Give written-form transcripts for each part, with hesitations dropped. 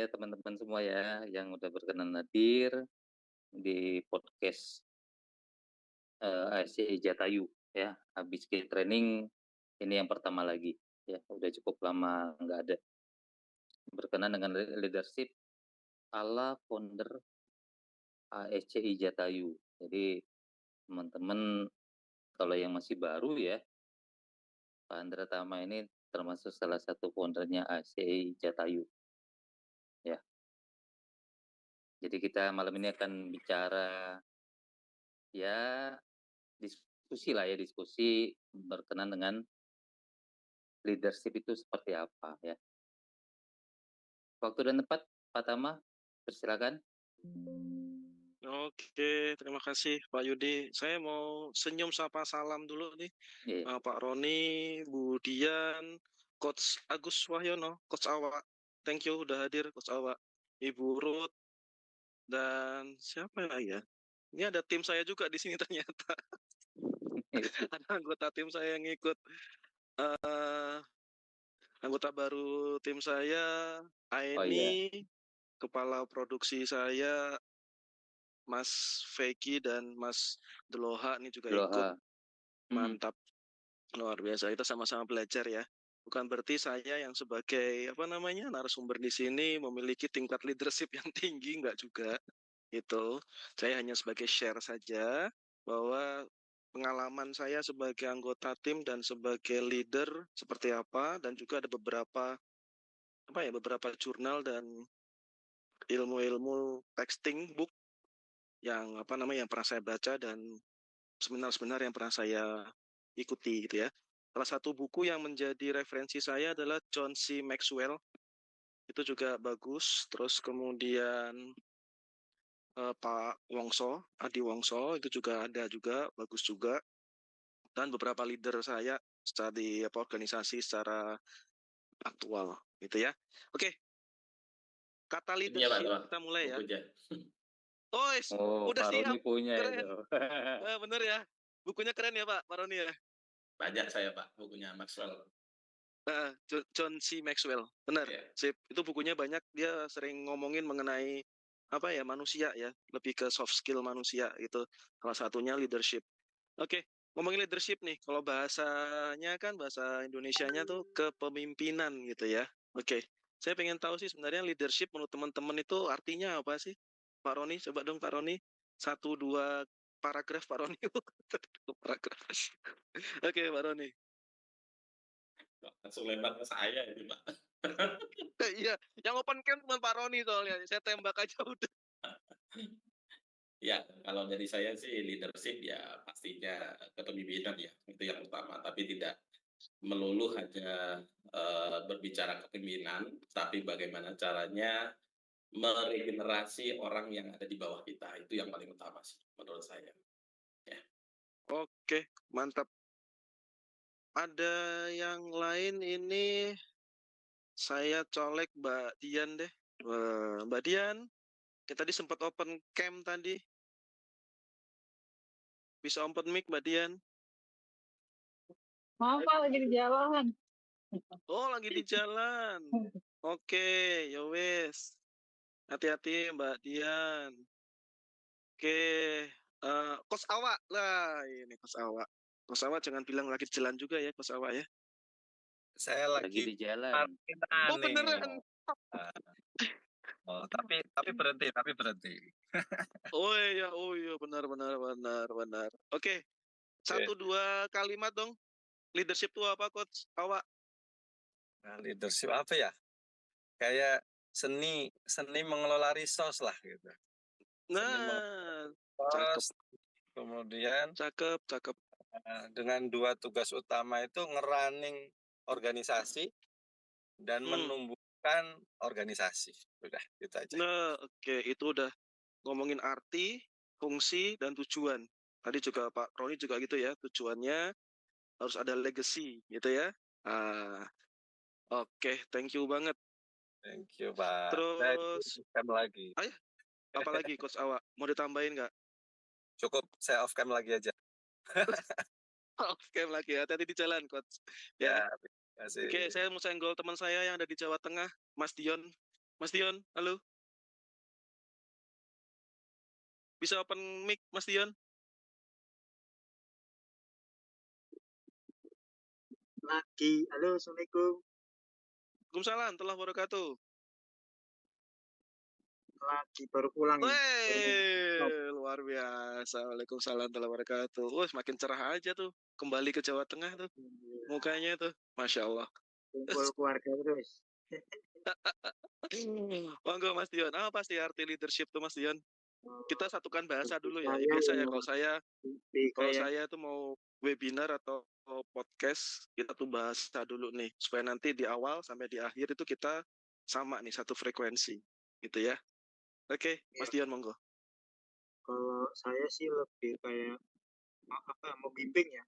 ya teman-teman semua ya yang udah berkenan hadir di podcast ASCI Jatayu ya. Habis skill training ini yang pertama lagi ya. Udah cukup lama nggak ada. Berkenan dengan leadership ala founder ASCI Jatayu. Jadi teman-teman kalau yang masih baru ya, Pak Andra Tama ini termasuk salah satu foundernya ASCI Jatayu. Ya. Jadi kita malam ini akan bicara ya diskusi berkenan dengan leadership itu seperti apa ya. Waktu dan tempat, Pak Tama, persilakan. Oke, terima kasih Pak Yudi. Saya mau senyum sapa salam dulu nih. Yeah. Pak Roni, Bu Dian, Coach Agus Wahyono, Coach Awa. Thank you udah hadir Coach Awa. Ibu Ruth, dan siapa lagi ya? Ini ada tim saya juga di sini ternyata. Ada anggota tim saya yang ikut. Anggota baru tim saya, Aini, kepala produksi saya, Mas Feki dan Mas Deloha ini juga ikut. Mantap, luar biasa. Kita sama-sama belajar ya. Bukan berarti saya yang sebagai narasumber di sini memiliki tingkat leadership yang tinggi, enggak juga. Itu saya hanya sebagai share saja bahwa pengalaman saya sebagai anggota tim dan sebagai leader seperti apa, dan juga ada beberapa jurnal dan ilmu-ilmu texting book yang yang pernah saya baca dan seminar-seminar yang pernah saya ikuti gitu ya. Salah satu buku yang menjadi referensi saya adalah John C. Maxwell. Itu juga bagus. Terus kemudian Pak Wongso, Adi Wongso, itu juga ada juga, bagus juga. Dan beberapa leader saya di organisasi secara aktual gitu ya. Oke. Kata leadership kita mulai ya. Udah Pak siap. Roni punya Keren. itu. Bener ya. Bukunya keren ya Pak Roni ya. Bajak saya Pak, bukunya Maxwell. John C. Maxwell, benar. Sip. Itu bukunya banyak, dia sering ngomongin mengenai manusia ya, lebih ke soft skill manusia gitu. Salah satunya leadership. Oke, ngomongin leadership nih, kalau bahasanya kan bahasa Indonesianya tuh kepemimpinan gitu ya. Oke, saya pengen tahu sih sebenarnya leadership menurut teman-teman itu artinya apa sih? Pak Roni, coba dong Pak Roni, 1-2 paragraf Pak Roni. Paragraf. Oke, Pak Roni. Langsung lempar ke saya itu Pak. Iya, yang open camp cuma Pak Roni soalnya, saya tembak aja udah. Ya, kalau dari saya sih leadership ya pastinya kepemimpinan ya, itu yang utama. Tapi tidak melulu hanya berbicara kepemimpinan, tapi bagaimana caranya meregenerasi orang yang ada di bawah kita. Itu yang paling utama sih menurut saya. Ya. Oke, mantap. Ada yang lain ini, saya colek Mbak Dian deh. Mbak Dian, kita tadi sempat open cam tadi. Bisa open mic Mbak Dian? Maaf Pak, lagi di jalan. Oh, lagi di jalan. Oke, yowes. Hati-hati Mbak Dian. Oke, Kos Awak lah, ini Kos Awak. Kos Awak jangan bilang lagi di jalan juga ya, Kos Awak ya. Saya lagi di jalan. Oh beneran. Oh, tapi berhenti. Oh iya, benar. Oke, 1-2 kalimat dong. Leadership itu apa, Coach Awak? Nah, leadership apa ya? Kayak seni mengelola resource lah gitu. Nah, cakep. Kemudian cakep. Dengan 2 tugas utama itu ngerunning organisasi dan menumbuhkan organisasi. Udah, gitu aja. Nah, oke, itu udah ngomongin arti, fungsi, dan tujuan. Tadi juga Pak Roni juga gitu ya, tujuannya harus ada legacy gitu ya. Oke, thank you banget. Thank you Pak. Terus cam lagi. Ayo, apa lagi Coach Awak? Mau ditambahin nggak? Cukup, saya off cam lagi aja. Off cam lagi, hati-hati di jalan Coach. Ya, kasih. Oke, saya mau senggol teman saya yang ada di Jawa Tengah, Mas Dion. Mas Dion, halo. Bisa open mic, Mas Dion? Lagi, halo, Assalamualaikum. Waalaikumsalam warahmatullahi wabarakatuh. Lagi baru pulang nih. Weh, luar biasa. Waalaikumsalam warahmatullahi wabarakatuh. Wah, semakin cerah aja tuh. Kembali ke Jawa Tengah tuh. Mukanya tuh. Masya Allah. Kumpul keluarga terus. Monggo Mas Dion. Apa pasti arti leadership tuh Mas Dion? Kita satukan bahasa Tentu dulu ya. saya Biasa ya ya, lebih kalau kayak saya tuh mau webinar atau podcast, kita tuh bahasa dulu nih supaya nanti di awal sampai di akhir itu kita sama nih, satu frekuensi gitu ya. Oke, Mas Dion monggo. kalau saya sih lebih kayak membimbing ya.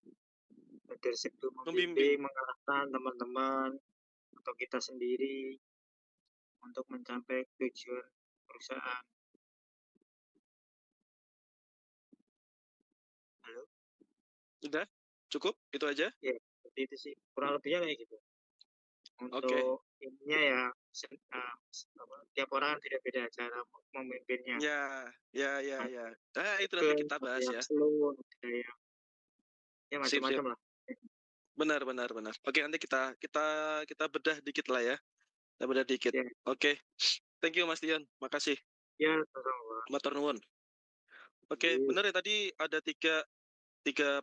Leadership itu membimbing, mengarahkan teman-teman atau kita sendiri untuk mencapai tujuan perusahaan. Halo? Udah? Cukup? Itu aja? Ya, seperti itu sih. Kurang lebihnya kayak gitu. Untuk Oke. ininya ya, tiap orang tidak beda cara memimpinnya. Ya. Itu Oke, nanti kita bahas ya. Slow, ya macam-macam lah. Benar. Oke, nanti kita bedah dikit lah ya. Kita bedah dikit. Ya. Oke. Thank you Mas Dion. Makasih. Ya, sama-sama. Matur nuwun. Oke, benar ya, tadi ada tiga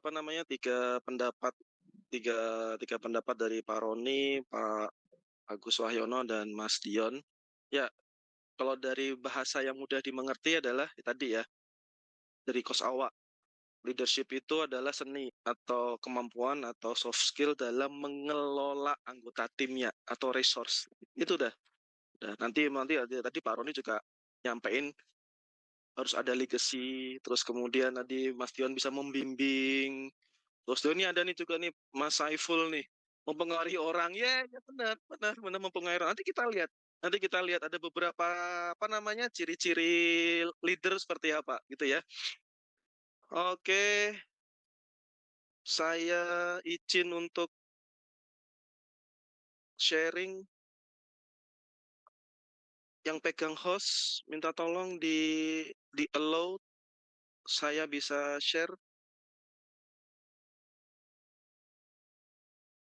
pendapat, tiga pendapat dari Pak Roni, Pak Agus Wahyono, dan Mas Dion. Ya, kalau dari bahasa yang mudah dimengerti adalah tadi ya, dari Kosawa, leadership itu adalah seni atau kemampuan atau soft skill dalam mengelola anggota timnya atau resource. Itu dah. Nanti tadi Pak Roni juga nyampein harus ada legacy, terus kemudian tadi Mas Dion bisa membimbing, terus ini ada nih juga nih Mas Saiful nih, mempengaruhi orang. Ya benar mempengaruhi orang. Nanti kita lihat ada beberapa ciri-ciri leader seperti apa gitu ya. Oke, saya izin untuk sharing. Yang pegang host minta tolong di allow saya bisa share.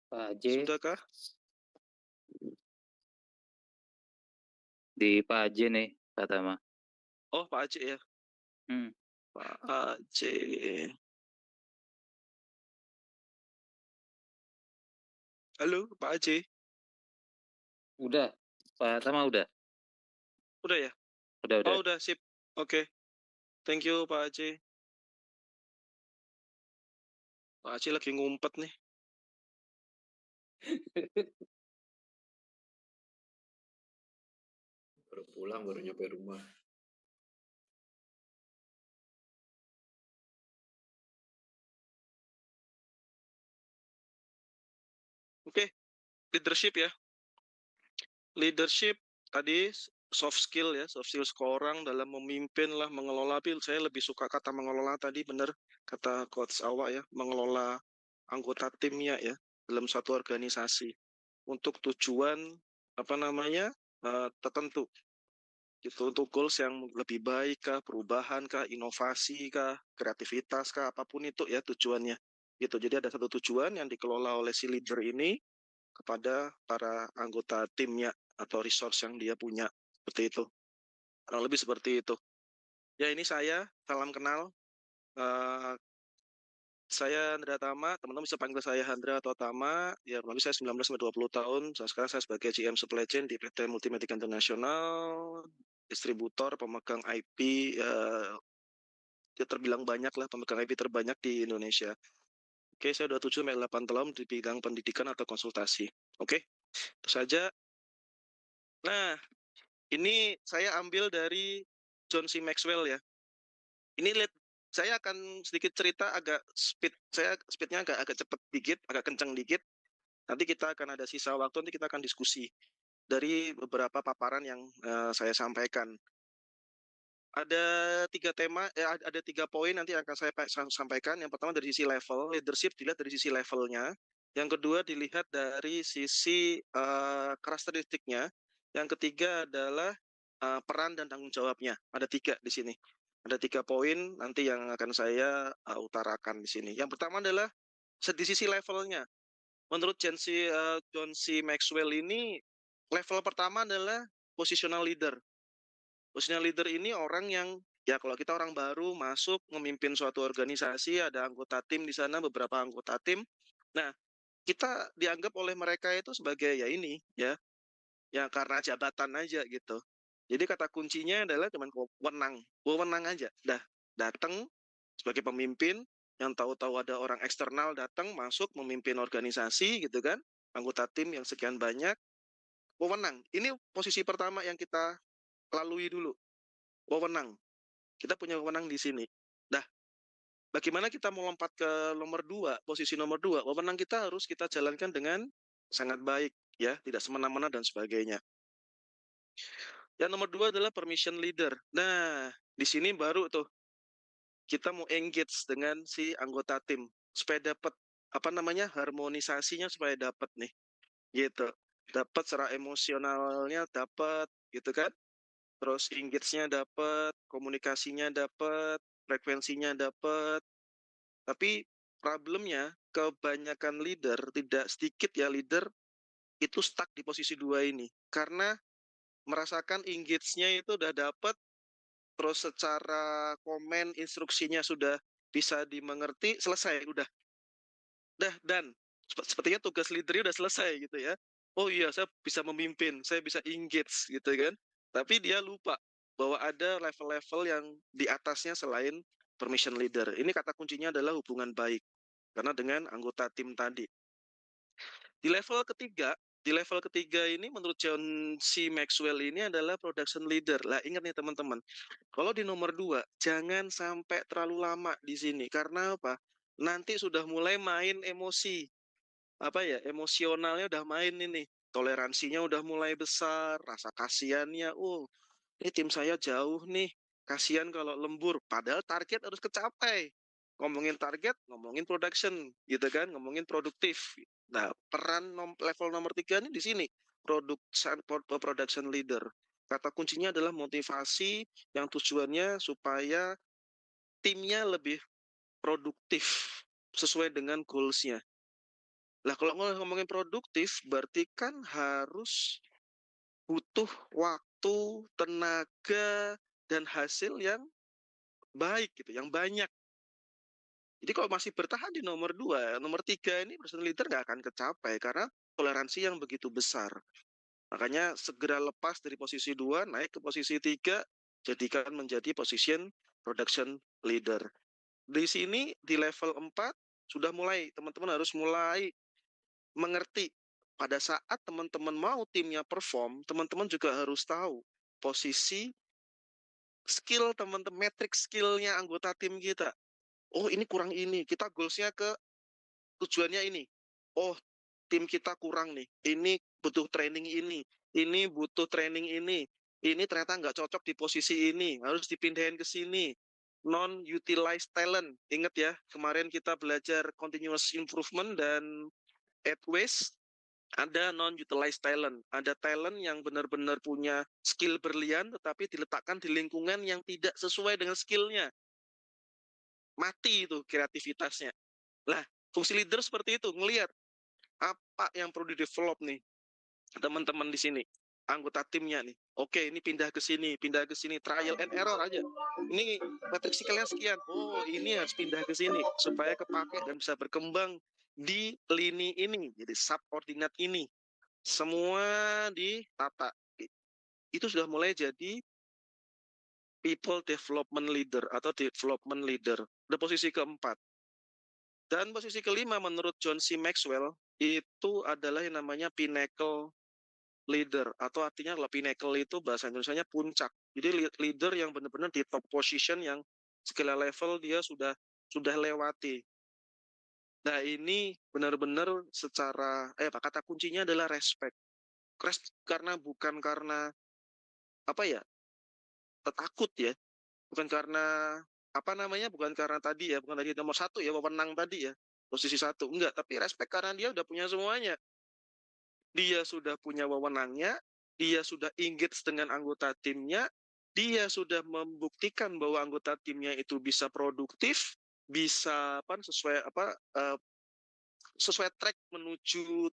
Pak J. Sudahkah? Di Pak J nih, Pratama. Oh, Pak Aceh ya. Pak Aceh. Halo, Pak Aceh. Udah, Pak Tama udah. Udah ya? Udah. Oh, udah, sip. Oke. Thank you, Pak Aceh. Pak Aceh lagi ngumpet nih. Baru pulang, baru nyampe rumah. Oke. Leadership ya. Leadership tadi soft skill ya, soft skill seorang dalam memimpin lah, mengelola. Saya lebih suka kata mengelola tadi, benar kata Coach Awa ya, mengelola anggota timnya ya dalam suatu organisasi untuk tujuan tertentu gitu, untuk goals yang lebih baik kah, perubahan kah, inovasi kah, kreativitas kah, apapun itu ya tujuannya gitu. Jadi ada satu tujuan yang dikelola oleh si leader ini kepada para anggota timnya atau resource yang dia punya, seperti itu, kurang lebih seperti itu ya. Ini saya, salam kenal. Saya Handra Tama, teman-teman bisa panggil saya Handra atau Tama. Ya, kurang lebih saya 19-20 tahun. Sekarang saya sebagai GM Supply Chain di PT Multimedia International, distributor, pemegang IP, dia terbilang banyak lah, pemegang IP terbanyak di Indonesia. Oke, saya udah 7-8 tahun di bidang pendidikan atau konsultasi. Oke, itu saja. Nah, ini saya ambil dari John C. Maxwell ya. Ini saya akan sedikit cerita agak speednya agak cepat dikit, agak kencang dikit. Nanti kita akan ada sisa waktu, nanti kita akan diskusi dari beberapa paparan yang saya sampaikan. Ada ada 3 poin nanti akan saya sampaikan. Yang pertama dari sisi level, leadership dilihat dari sisi levelnya. Yang kedua dilihat dari sisi karakteristiknya. Yang ketiga adalah peran dan tanggung jawabnya. Ada 3 di sini. Ada 3 poin nanti yang akan saya utarakan di sini. Yang pertama adalah di sisi levelnya. Menurut John C. Maxwell ini, level pertama adalah positional leader. Positional leader ini orang yang, ya kalau kita orang baru masuk memimpin suatu organisasi, ada anggota tim di sana, beberapa anggota tim. Nah, kita dianggap oleh mereka itu sebagai ya ini, ya karena jabatan aja gitu. Jadi kata kuncinya adalah cuman wewenang aja. Datang sebagai pemimpin yang tahu-tahu ada orang eksternal datang masuk memimpin organisasi gitu kan, anggota tim yang sekian banyak, wewenang. Ini posisi pertama yang kita lalui dulu, wewenang. Kita punya wewenang di sini. Nah, bagaimana kita mau lompat ke nomor 2, posisi nomor 2, wewenang kita harus kita jalankan dengan sangat baik, ya, tidak semena-mena dan sebagainya. Yang nomor 2 adalah permission leader. Nah, di sini baru tuh kita mau engage dengan si anggota tim supaya dapat harmonisasinya supaya dapat nih, gitu. Dapat secara emosionalnya dapat, gitu kan? Terus engage-nya dapat, komunikasinya dapat, frekuensinya dapat. Tapi problemnya kebanyakan leader, tidak sedikit ya leader itu stuck di posisi 2 ini karena merasakan engage-nya itu udah dapat, terus secara komen instruksinya sudah bisa dimengerti, selesai udah. Dan sepertinya tugas leadernya udah selesai gitu ya. Oh iya, saya bisa memimpin, saya bisa engage gitu kan. Tapi dia lupa bahwa ada level-level yang di atasnya selain permission leader. Ini kata kuncinya adalah hubungan baik karena dengan anggota tim tadi. Di level ketiga ini menurut John C. Maxwell ini adalah production leader. Lah ingat nih teman-teman, kalau di nomor 2 jangan sampai terlalu lama di sini. Karena apa? Nanti sudah mulai main emosi. Emosionalnya udah main ini. Toleransinya udah mulai besar, rasa kasihannya, ini tim saya jauh nih. Kasihan kalau lembur, padahal target harus kecapai. Ngomongin target, ngomongin production, gitu kan, ngomongin produktif. Nah, peran level nomor 3 ini di sini, production leader. Kata kuncinya adalah motivasi yang tujuannya supaya timnya lebih produktif sesuai dengan goals-nya. Nah, kalau ngomongin produktif, berarti kan harus butuh waktu, tenaga, dan hasil yang baik gitu, yang banyak. Jadi kalau masih bertahan di nomor 2, nomor 3 ini personal leader nggak akan kecapai karena toleransi yang begitu besar. Makanya segera lepas dari posisi 2, naik ke posisi 3, jadikan menjadi position production leader. Di sini di level 4 sudah mulai, teman-teman harus mulai mengerti pada saat teman-teman mau timnya perform, teman-teman juga harus tahu posisi skill teman-teman, metrik skillnya anggota tim kita. Oh ini kurang ini, kita goalsnya ke tujuannya ini. Oh tim kita kurang nih, ini butuh training ini butuh training ini ternyata nggak cocok di posisi ini, harus dipindahin ke sini. Non-utilized talent, ingat ya, kemarin kita belajar continuous improvement dan at waste. Ada non-utilized talent, ada talent yang benar-benar punya skill berlian tetapi diletakkan di lingkungan yang tidak sesuai dengan skillnya. Mati itu kreativitasnya. Lah, fungsi leader seperti itu, ngelihat apa yang perlu di-develop nih teman-teman di sini, anggota timnya nih. Oke, ini pindah ke sini, trial and error aja. Ini metrik skillnya sekian. Oh, ini harus pindah ke sini supaya kepake dan bisa berkembang di lini ini, jadi subordinate ini. Semua ditata. Itu sudah mulai jadi people development leader atau development leader. Di posisi keempat. Dan posisi kelima menurut John C. Maxwell itu adalah yang namanya pinnacle leader, atau artinya kalau pinnacle itu bahasa Indonesianya puncak. Jadi leader yang benar-benar di top position yang segala level dia sudah lewati. Nah ini benar-benar secara kata kuncinya adalah respect. Karena bukan karena takut ya, bukan karena bukan karena tadi ya, bukan tadi nomor 1 ya, wewenang tadi ya, posisi 1, enggak, tapi respect karena dia udah punya semuanya. Dia sudah punya wewenangnya, dia sudah engage dengan anggota timnya, dia sudah membuktikan bahwa anggota timnya itu bisa produktif, bisa sesuai track menuju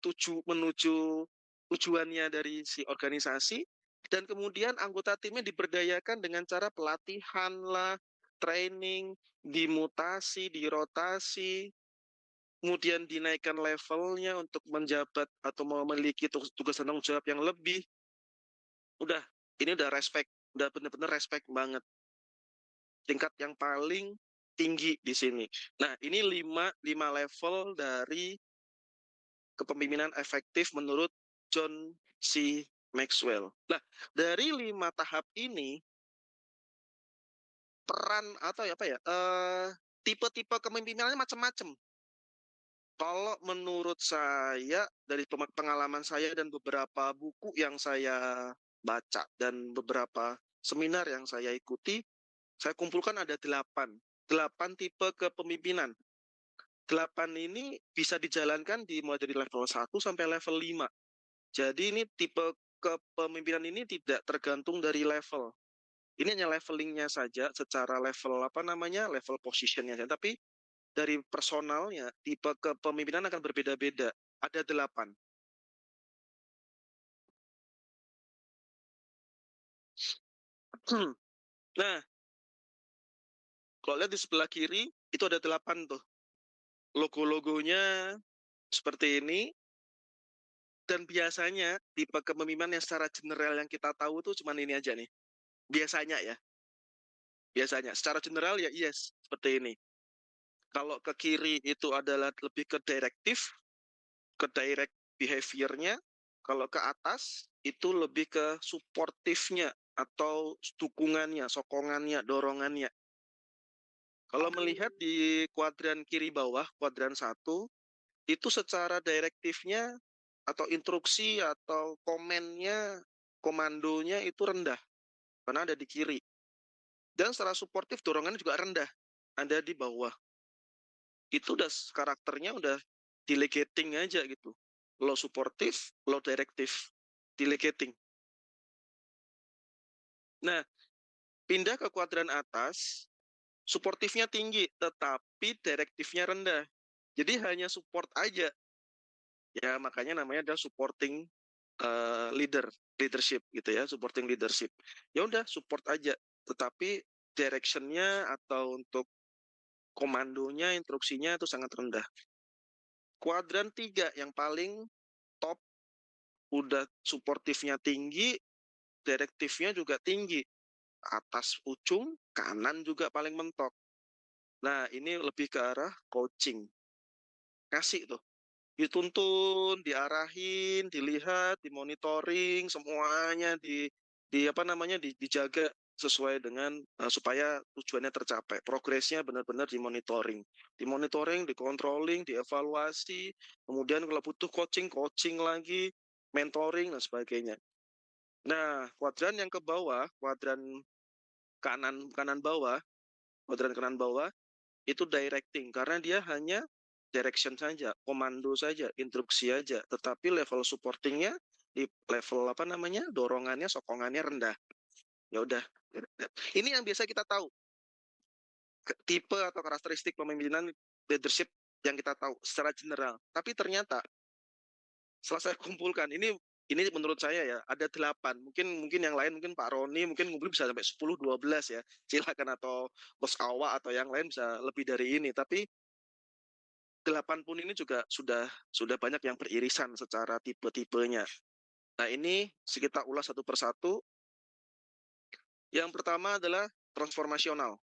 tujuannya dari si organisasi, dan kemudian anggota timnya diberdayakan dengan cara pelatihan lah, training, dimutasi, dirotasi, kemudian dinaikkan levelnya untuk menjabat atau memiliki tugas tanggung jawab yang lebih. Ini udah respect, udah benar-benar respect banget. Tingkat yang paling tinggi di sini. Nah, ini 5 level dari kepemimpinan efektif menurut John C. Maxwell. Nah, dari 5 tahap ini, peran atau tipe-tipe kepemimpinannya macam-macam. Kalau menurut saya, dari pengalaman saya dan beberapa buku yang saya baca dan beberapa seminar yang saya ikuti, saya kumpulkan ada 8 tipe kepemimpinan. 8 ini bisa dijalankan mulai dari level 1 sampai level 5. Jadi ini tipe kepemimpinan ini tidak tergantung dari level. Ini hanya levelingnya saja secara level level positionnya. Tapi dari personalnya, tipe kepemimpinan akan berbeda-beda. Ada 8. Nah, kalau lihat di sebelah kiri, itu ada 8 tuh. Logo-logonya seperti ini. Dan biasanya tipe kepemimpinan yang secara general yang kita tahu tuh cuma ini aja nih. Biasanya ya. Biasanya. Secara general ya yes, seperti ini. Kalau ke kiri itu adalah lebih ke direktif, ke direct behavior-nya. Kalau ke atas itu lebih ke suportifnya atau dukungannya, sokongannya, dorongannya. Kalau melihat di kuadran kiri bawah, kuadran 1, itu secara direktifnya atau instruksi atau komandonya itu rendah, karena ada di kiri. Dan secara suportif dorongannya juga rendah, ada di bawah. Itu udah karakternya udah delegating aja gitu. Low suportif, low direktif, delegating. Nah, pindah ke kuadran atas, suportifnya tinggi, tetapi direktifnya rendah. Jadi hanya support aja. Ya, makanya namanya adalah supporting leadership gitu ya, supporting leadership. Ya udah, support aja. Tetapi direction-nya atau untuk komandonya, instruksinya itu sangat rendah. Kuadran 3 yang paling top, udah suportifnya tinggi, direktifnya juga tinggi. Atas ujung, kanan juga paling mentok. Nah, ini lebih ke arah coaching. Kasih tuh. Dituntun, diarahin, dilihat, dimonitoring, semuanya dijaga sesuai dengan supaya tujuannya tercapai. Progresnya benar-benar dimonitoring, dikontrolling, dievaluasi. Kemudian kalau butuh coaching lagi, mentoring dan sebagainya. Nah, kuadran yang ke bawah, kuadran kanan bawah, kuadran kanan bawah itu directing karena dia hanya direction saja, komando saja, instruksi saja, tetapi level supportingnya di level dorongannya, sokongannya rendah. Ya udah. Ini yang biasa kita tahu. Tipe atau karakteristik pemimpinan leadership yang kita tahu secara general. Tapi ternyata setelah saya kumpulkan ini menurut saya ya ada 8. Mungkin yang lain, mungkin Pak Roni mungkin ngumpul bisa sampai 10 12 ya. Silakan, atau Bos Awa atau yang lain bisa lebih dari ini. Tapi 8 pun ini juga sudah banyak yang beririsan secara tipe-tipenya. Nah, ini kita ulas satu persatu. Yang pertama adalah transformasional.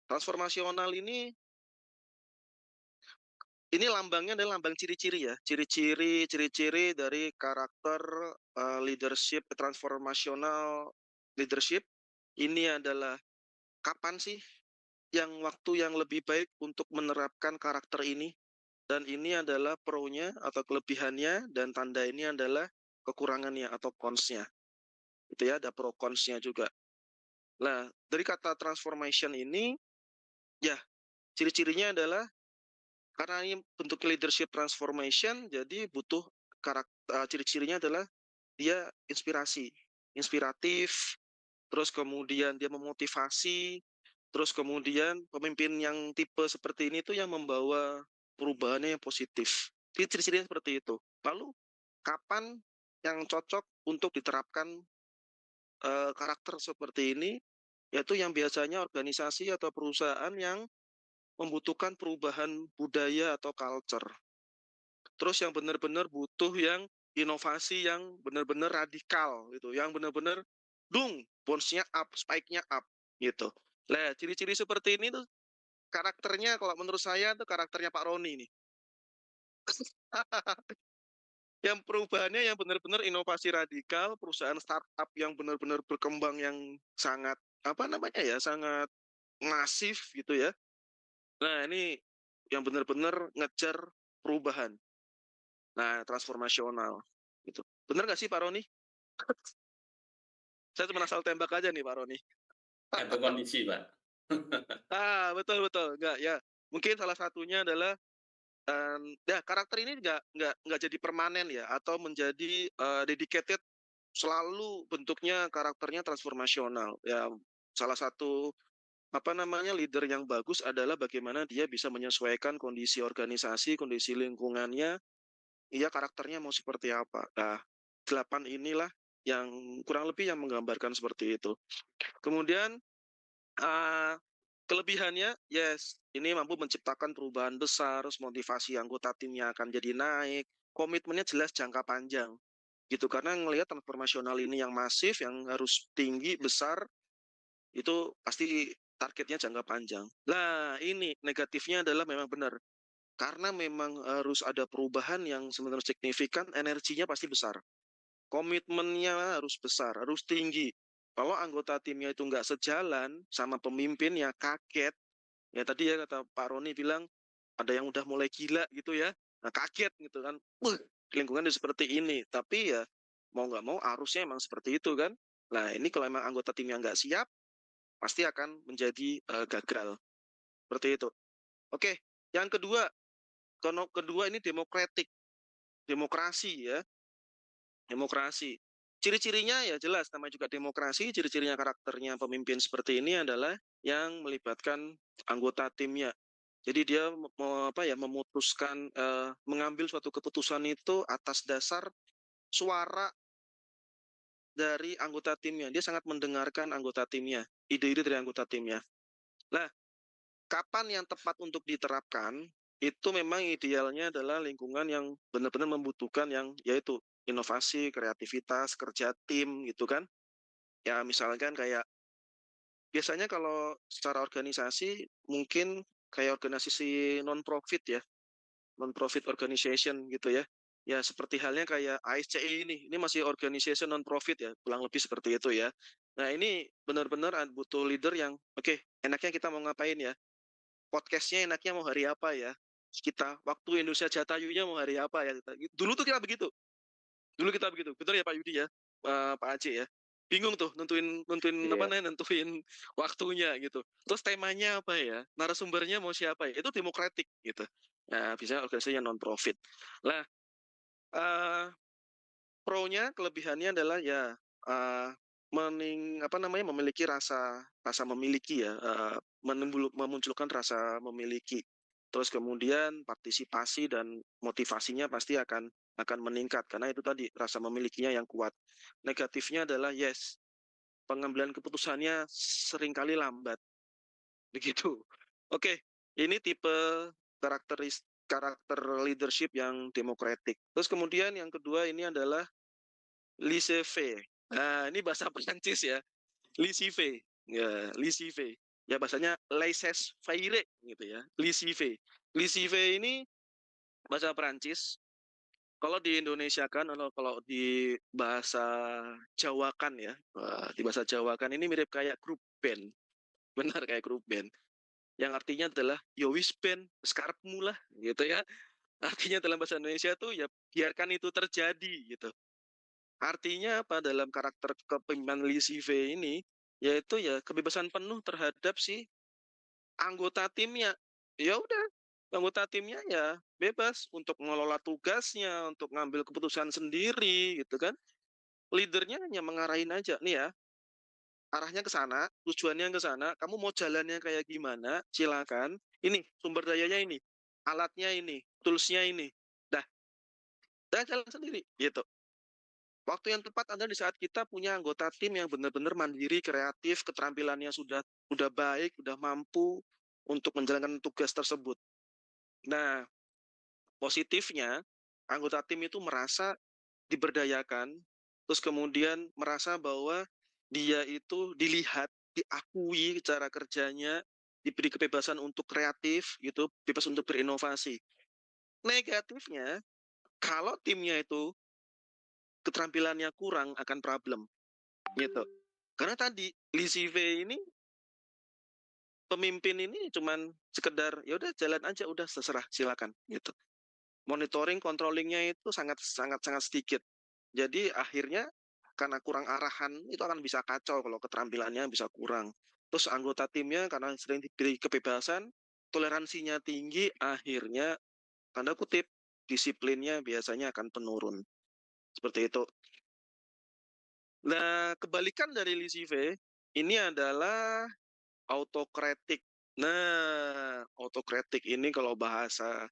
Transformasional ini lambangnya adalah lambang ciri-ciri ya. Ciri-ciri dari karakter leadership, transformasional leadership. Ini adalah kapan sih waktu yang lebih baik untuk menerapkan karakter ini? Dan ini adalah pro-nya atau kelebihannya, dan tanda ini adalah kekurangannya atau cons-nya. Itu ya, ada pro cons-nya juga. Nah, dari kata transformation ini, ya, ciri-cirinya adalah, karena ini bentuk leadership transformation, jadi butuh ciri-cirinya adalah dia inspiratif, terus kemudian dia memotivasi, terus kemudian pemimpin yang tipe seperti ini tuh yang membawa perubahannya yang positif. Ciri-cirinya seperti itu. Lalu kapan yang cocok untuk diterapkan karakter seperti ini? Yaitu yang biasanya organisasi atau perusahaan yang membutuhkan perubahan budaya atau culture. Terus yang benar-benar butuh yang inovasi yang benar-benar radikal gitu, yang benar-benar bounce-nya up, spike-nya up gitu. Nah, ciri-ciri seperti ini tuh karakternya kalau menurut saya tuh karakternya Pak Roni nih. Yang perubahannya yang benar-benar inovasi radikal, perusahaan startup yang benar-benar berkembang yang sangat apa namanya ya, sangat masif gitu ya. Nah, ini yang benar-benar ngejar perubahan. Nah, transformasional gitu. Benar nggak sih Pak Roni? Saya cuma asal tembak aja nih Pak Roni. Itu kondisi, Pak. Betul betul. Enggak ya. Mungkin salah satunya adalah ya karakter ini nggak jadi permanen ya atau menjadi dedicated selalu bentuknya karakternya transformasional. Ya salah satu apa namanya leader yang bagus adalah bagaimana dia bisa menyesuaikan kondisi organisasi, kondisi lingkungannya, iya karakternya mau seperti apa. Nah, 8 inilah yang kurang lebih yang menggambarkan seperti itu. Kemudian kelebihannya, yes, ini mampu menciptakan perubahan besar, terus motivasi anggota timnya akan jadi naik, komitmennya jelas jangka panjang, gitu. Karena ngelihat transformasional ini yang masif, yang harus tinggi, besar, itu pasti targetnya jangka panjang. Nah, ini negatifnya adalah memang benar. Karena memang harus ada perubahan yang sebenarnya signifikan, energinya pasti besar. Komitmennya harus besar, harus tinggi. Kalau anggota timnya itu nggak sejalan sama pemimpinnya, kaget, ya tadi ya kata Pak Roni bilang, ada yang udah mulai gila gitu ya, nah kaget gitu kan, lingkungan seperti ini, tapi ya mau nggak mau arusnya emang seperti itu kan. Nah ini kalau emang anggota timnya nggak siap, pasti akan menjadi gagal, seperti itu. Oke, yang kedua, kedua ini demokrasi ya, demokrasi. Ciri-cirinya ya jelas, namanya juga demokrasi, ciri-cirinya karakternya pemimpin seperti ini adalah yang melibatkan anggota timnya. Jadi dia memutuskan mengambil suatu keputusan itu atas dasar suara dari anggota timnya. Dia sangat mendengarkan anggota timnya, ide-ide dari anggota timnya. Nah, kapan yang tepat untuk diterapkan? Itu memang idealnya adalah lingkungan yang benar-benar membutuhkan yang yaitu inovasi, kreativitas, kerja tim gitu kan. Ya misalkan kayak biasanya kalau secara organisasi mungkin kayak organisasi non-profit ya, non-profit organization gitu ya. Ya seperti halnya kayak ASCI ini masih organization non-profit ya, kurang lebih seperti itu ya. Nah ini benar-benar butuh leader yang oke, enaknya kita mau ngapain ya? Podcastnya enaknya mau hari apa ya? Kita waktu Indonesia Jatayunya mau hari apa ya? Dulu tuh kita begitu. Dulu kita begitu. Betul ya Pak Yudi ya, Pak Aceh ya. Bingung tuh nentuin apa Iya. namanya, nentuin waktunya gitu. Terus temanya apa ya? Narasumbernya mau siapa ya? Itu demokratik gitu. Nah, bisa organisasi yang non profit. Lah, pro-nya kelebihannya adalah ya memiliki rasa rasa memiliki ya, memunculkan rasa memiliki. Terus kemudian partisipasi dan motivasinya pasti akan meningkat karena itu tadi rasa memilikinya yang kuat. Negatifnya adalah yes, pengambilan keputusannya seringkali lambat. Begitu. Oke, ini tipe karakter leadership yang demokratik. Terus kemudian yang kedua ini adalah laissez-faire. Nah, ini bahasa Prancis ya. Laissez-faire. Ya, laissez-faire. Ya bahasanya laissez-faire gitu ya. Laissez-faire. Laissez-faire ini bahasa Prancis. Kalau di Indonesia kan, kalau di bahasa Jawa kan ya, di bahasa Jawa kan ini mirip kayak grup band. Benar kayak grup band. Yang artinya adalah yo wis band, sekarepmu lah gitu ya. Artinya dalam bahasa Indonesia tuh ya biarkan itu terjadi gitu. Artinya apa dalam karakter kepemimpinan Lee Si-vei ini, yaitu ya kebebasan penuh terhadap si anggota timnya. Ya udah, anggota timnya ya bebas untuk mengelola tugasnya, untuk ngambil keputusan sendiri gitu kan. leadernya hanya mengarahin aja, nih ya, arahnya ke sana, tujuannya ke sana, kamu mau jalannya kayak gimana, silakan. Ini sumber dayanya ini, alatnya ini, toolsnya ini. Dah jalan sendiri, gitu. Waktu yang tepat adalah di saat kita punya anggota tim yang benar-benar mandiri, kreatif, keterampilannya sudah baik, sudah mampu untuk menjalankan tugas tersebut. Nah, positifnya anggota tim itu merasa diberdayakan, terus kemudian merasa bahwa dia itu dilihat, diakui cara kerjanya, diberi kebebasan untuk kreatif, gitu, bebas untuk berinovasi. Negatifnya, kalau timnya itu keterampilannya kurang akan problem, gitu. Karena tadi Lizzie V ini pemimpin ini cuman sekedar ya udah jalan aja, udah terserah silakan, gitu. Monitoring, controllingnya itu sangat sedikit. Jadi akhirnya karena kurang arahan itu akan bisa kacau kalau keterampilannya bisa kurang. Terus anggota timnya karena sering diberi kebebasan, toleransinya tinggi, akhirnya tanda kutip disiplinnya biasanya akan penurun. Seperti itu. Nah, kebalikan dari Lizzie V ini adalah autokratik. Nah, autokratik ini kalau bahasa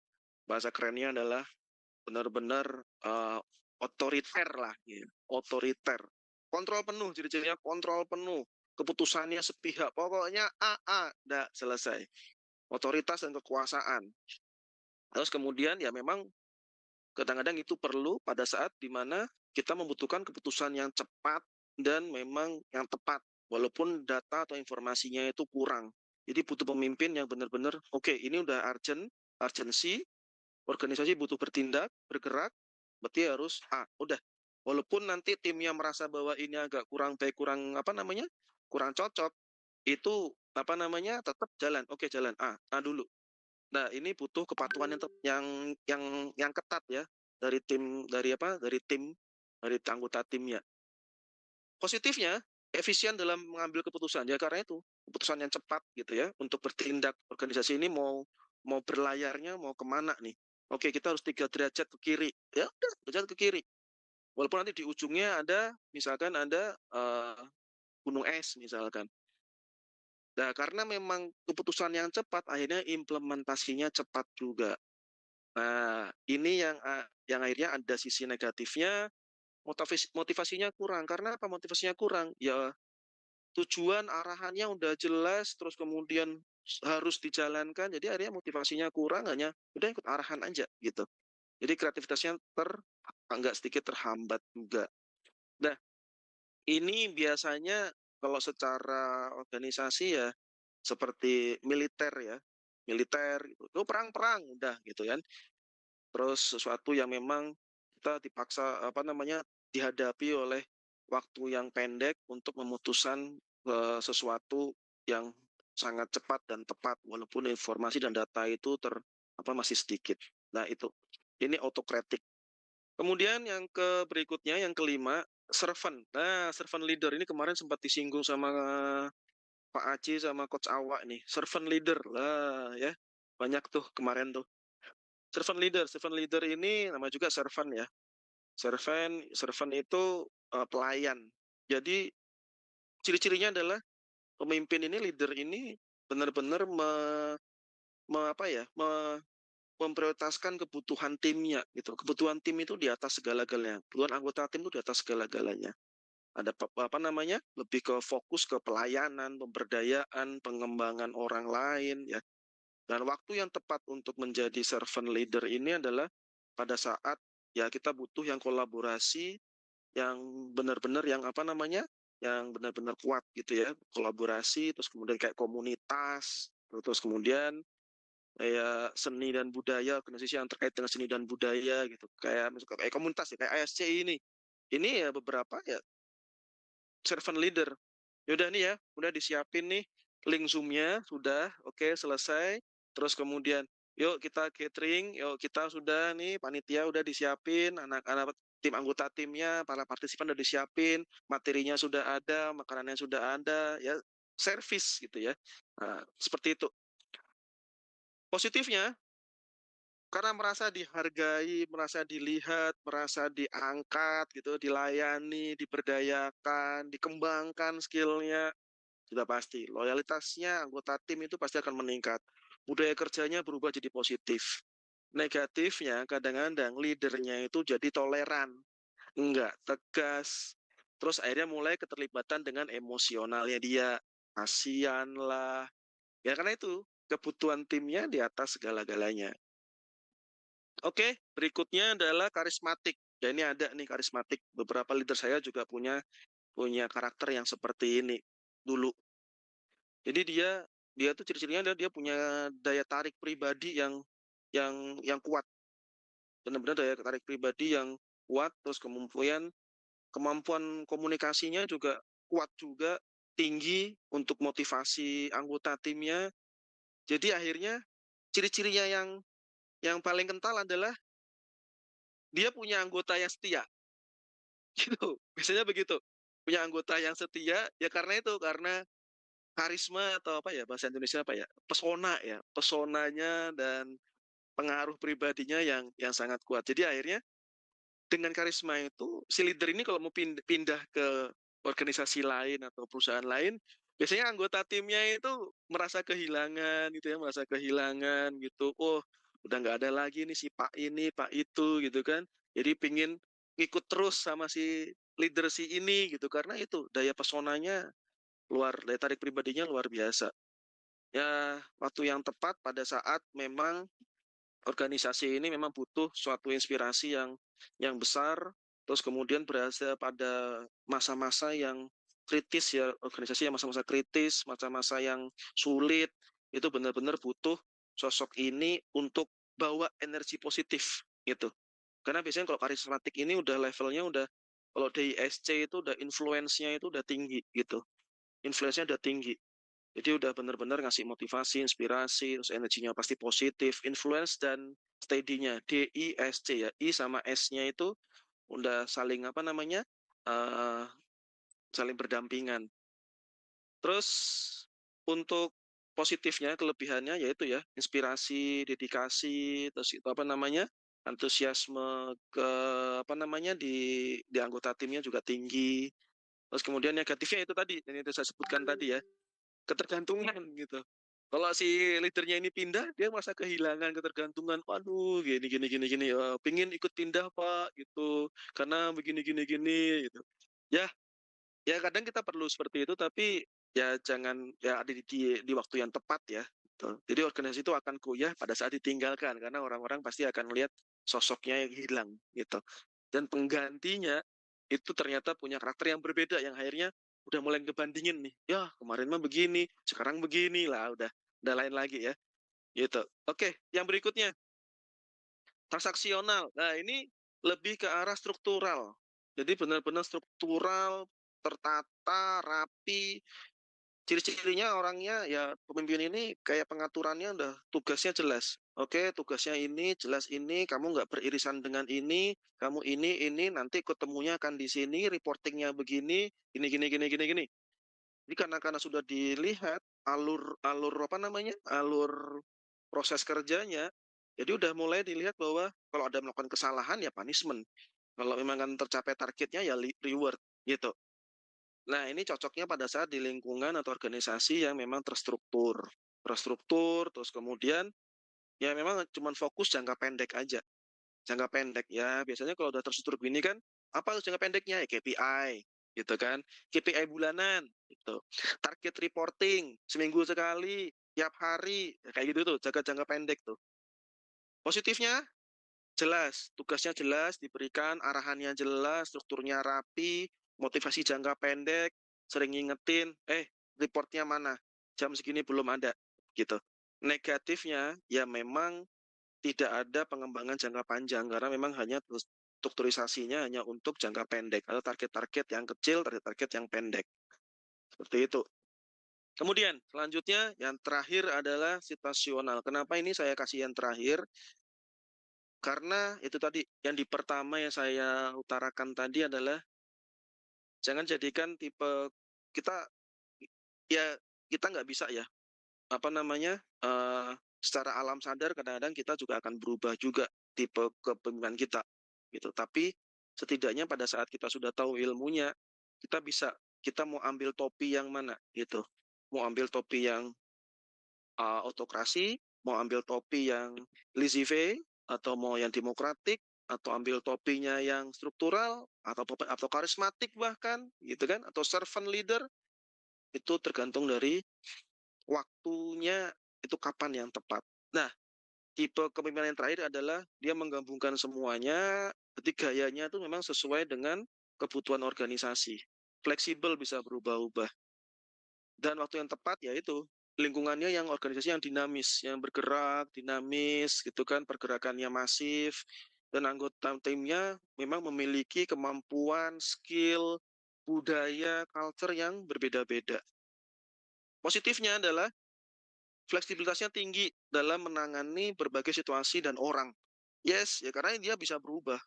kerennya adalah benar-benar otoriter lah, gitu. Otoriter. Kontrol penuh, ciri-cirinya kontrol penuh. Keputusannya sepihak, pokoknya udah selesai. Otoritas dan kekuasaan. Terus kemudian ya memang kadang-kadang itu perlu pada saat dimana kita membutuhkan keputusan yang cepat dan memang yang tepat, walaupun data atau informasinya itu kurang. Jadi butuh pemimpin yang benar-benar, oke, ini udah urgency, organisasi butuh bertindak, bergerak, berarti harus udah. Walaupun nanti timnya merasa bahwa ini agak kurang baik, kurang cocok, itu tetap jalan. Oke, jalan dulu. Nah, ini butuh kepatuhan yang ketat ya dari anggota timnya. Positifnya, efisien dalam mengambil keputusan ya, karena itu keputusan yang cepat gitu ya untuk bertindak. Organisasi ini mau berlayarnya mau kemana nih? Oke, kita harus 3 derajat ke kiri. Ya udah, derajat ke kiri. Walaupun nanti di ujungnya misalkan ada gunung es misalkan. Nah, karena memang keputusan yang cepat, akhirnya implementasinya cepat juga. Nah, ini yang akhirnya ada sisi negatifnya, motivasinya kurang. Karena apa motivasinya kurang? Ya, tujuan arahannya udah jelas, terus kemudian harus dijalankan, jadi akhirnya motivasinya kurang, hanya udah ikut arahan aja gitu. Jadi kreativitasnya agak sedikit terhambat juga. Nah, ini biasanya kalau secara organisasi ya seperti militer ya, itu perang udah gitu kan. Terus sesuatu yang memang kita dipaksa dihadapi oleh waktu yang pendek untuk memutuskan sesuatu yang sangat cepat dan tepat walaupun informasi dan data itu masih sedikit. Nah, itu. Ini autokratik. Kemudian yang berikutnya yang kelima, servant. Nah, servant leader ini kemarin sempat disinggung sama Pak Aci sama Coach Awa nih. Servant leader lah ya. Banyak tuh kemarin tuh. Servant leader ini nama juga servant ya. Servant itu pelayan. Jadi ciri-cirinya adalah pemimpin ini, leader ini benar-benar memprioritaskan kebutuhan timnya gitu. Kebutuhan tim itu di atas segala-galanya. Kebutuhan anggota tim itu di atas segala-galanya. Ada lebih ke fokus ke pelayanan, pemberdayaan, pengembangan orang lain ya. Dan waktu yang tepat untuk menjadi servant leader ini adalah pada saat ya kita butuh yang kolaborasi, yang benar-benar yang benar-benar kuat gitu ya, kolaborasi, terus kemudian kayak komunitas, terus kemudian kayak seni dan budaya, organisasi yang terkait dengan seni dan budaya gitu, kayak komunitas ya, kayak ASC ini ya beberapa ya servant leader. Yaudah nih ya, udah disiapin nih link Zoom-nya, sudah, oke, selesai. Terus kemudian, yuk kita catering, yuk kita sudah nih, panitia udah disiapin, anak-anak tim anggota timnya, para partisipan udah disiapin, materinya sudah ada, makanannya sudah ada, ya service gitu ya. Nah, seperti itu. Positifnya, karena merasa dihargai, merasa dilihat, merasa diangkat gitu, dilayani, diberdayakan, dikembangkan skillnya, sudah pasti loyalitasnya anggota tim itu pasti akan meningkat. Budaya kerjanya berubah jadi positif. Negatifnya kadang-kadang leadernya itu jadi toleran, enggak tegas, terus akhirnya mulai keterlibatan dengan emosionalnya dia, kasihan lah. Ya karena itu kebutuhan timnya di atas segala-galanya. Oke, berikutnya adalah karismatik. Ya ini ada nih karismatik. Beberapa leader saya juga punya karakter yang seperti ini dulu. Jadi dia tuh ciri-cirinya adalah dia punya daya tarik pribadi yang kuat. Benar-benar daya tarik pribadi yang kuat, terus kemampuan komunikasinya juga kuat juga, tinggi untuk motivasi anggota timnya. Jadi akhirnya ciri-cirinya yang paling kental adalah dia punya anggota yang setia. Gitu. Biasanya begitu. Punya anggota yang setia ya karena itu, karena karisma atau apa ya bahasa Indonesia apa ya? Pesona ya. Pesonanya dan pengaruh pribadinya yang sangat kuat. Jadi akhirnya dengan karisma itu si leader ini kalau mau pindah ke organisasi lain atau perusahaan lain, biasanya anggota timnya itu merasa kehilangan gitu ya, merasa kehilangan gitu. Oh, udah nggak ada lagi nih si Pak ini, Pak itu gitu kan. Jadi pingin ngikut terus sama si leader si ini gitu karena itu daya pesonanya daya tarik pribadinya luar biasa. Ya, waktu yang tepat pada saat memang organisasi ini memang butuh suatu inspirasi yang besar, terus kemudian berada pada masa-masa yang kritis ya, organisasi yang masa-masa kritis, masa-masa yang sulit, itu benar-benar butuh sosok ini untuk bawa energi positif gitu. Karena biasanya kalau karismatik ini udah levelnya udah, kalau di ISC itu udah influence-nya itu udah tinggi gitu. Influence-nya udah tinggi. Jadi udah benar-benar ngasih motivasi, inspirasi, terus energinya pasti positif, influence dan steady-nya, DISC ya, I sama S-nya itu udah saling apa namanya, saling berdampingan. Terus untuk positifnya, kelebihannya yaitu ya inspirasi, dedikasi, terus itu apa namanya, antusiasme ke apa namanya di anggota timnya juga tinggi. Terus kemudian negatifnya itu tadi, yang itu saya sebutkan tadi ya, ketergantungan gitu. Kalau si leadernya ini pindah, dia merasa kehilangan ketergantungan. Waduh, gini, pingin ikut pindah Pak, gitu. Karena begini, gitu. Ya, ya kadang kita perlu seperti itu, tapi ya jangan ya ada di waktu yang tepat ya. Gitu. Jadi organisasi itu akan goyah pada saat ditinggalkan, karena orang-orang pasti akan lihat sosoknya yang hilang, gitu. Dan penggantinya itu ternyata punya karakter yang berbeda, yang akhirnya udah mulai ngebandingin nih, ya kemarin mah begini, sekarang begini lah, udah lain lagi ya, gitu. Oke, yang berikutnya transaksional. Nah ini lebih ke arah struktural, jadi benar-benar struktural, tertata, rapi. Ciri-cirinya orangnya ya pemimpin ini kayak pengaturannya udah tugasnya jelas. Oke, tugasnya ini jelas ini, kamu nggak beririsan dengan ini, kamu ini, nanti ketemunya akan di sini, reportingnya begini, gini. Jadi karena sudah dilihat alur apa namanya, alur proses kerjanya, jadi udah mulai dilihat bahwa kalau ada melakukan kesalahan ya punishment. Kalau memang kan tercapai targetnya ya reward gitu. Nah, ini cocoknya pada saat di lingkungan atau organisasi yang memang terstruktur, terus kemudian ya memang cuma fokus jangka pendek aja. Jangka pendek ya, biasanya kalau udah terstruktur gini kan, apa jangka pendeknya? Ya KPI, gitu kan. KPI bulanan, gitu. Target reporting, seminggu sekali, tiap hari, ya kayak gitu tuh, jaga jangka pendek tuh. Positifnya, jelas, tugasnya jelas, diberikan arahannya jelas, strukturnya rapi, motivasi jangka pendek, sering ngingetin, reportnya mana? Jam segini belum ada, gitu. Negatifnya, ya memang tidak ada pengembangan jangka panjang, karena memang hanya strukturisasinya hanya untuk jangka pendek, atau target-target yang kecil, target-target yang pendek. Seperti itu. Kemudian, selanjutnya, yang terakhir adalah situasional. Kenapa ini saya kasih yang terakhir? Karena itu tadi, yang di pertama yang saya utarakan tadi adalah jangan jadikan tipe kita, ya kita nggak bisa ya, apa namanya, secara alam sadar kadang-kadang kita juga akan berubah juga tipe kepemimpinan kita gitu. Tapi setidaknya pada saat kita sudah tahu ilmunya, kita mau ambil topi yang mana gitu. Mau ambil topi yang autokrasi, mau ambil topi yang laissez-faire, atau mau yang demokratik, atau ambil topinya yang struktural, atau karismatik bahkan, gitu kan, atau servant leader, itu tergantung dari waktunya itu kapan yang tepat. Nah, tipe kepemimpinan yang terakhir adalah dia menggabungkan semuanya, jadi gayanya itu memang sesuai dengan kebutuhan organisasi. Fleksibel, bisa berubah-ubah. Dan waktu yang tepat yaitu lingkungannya yang organisasi yang dinamis, yang bergerak, dinamis gitu kan, pergerakannya masif, dan anggota timnya memang memiliki kemampuan, skill, budaya, culture yang berbeda-beda. Positifnya adalah fleksibilitasnya tinggi dalam menangani berbagai situasi dan orang. Yes, ya karena dia bisa berubah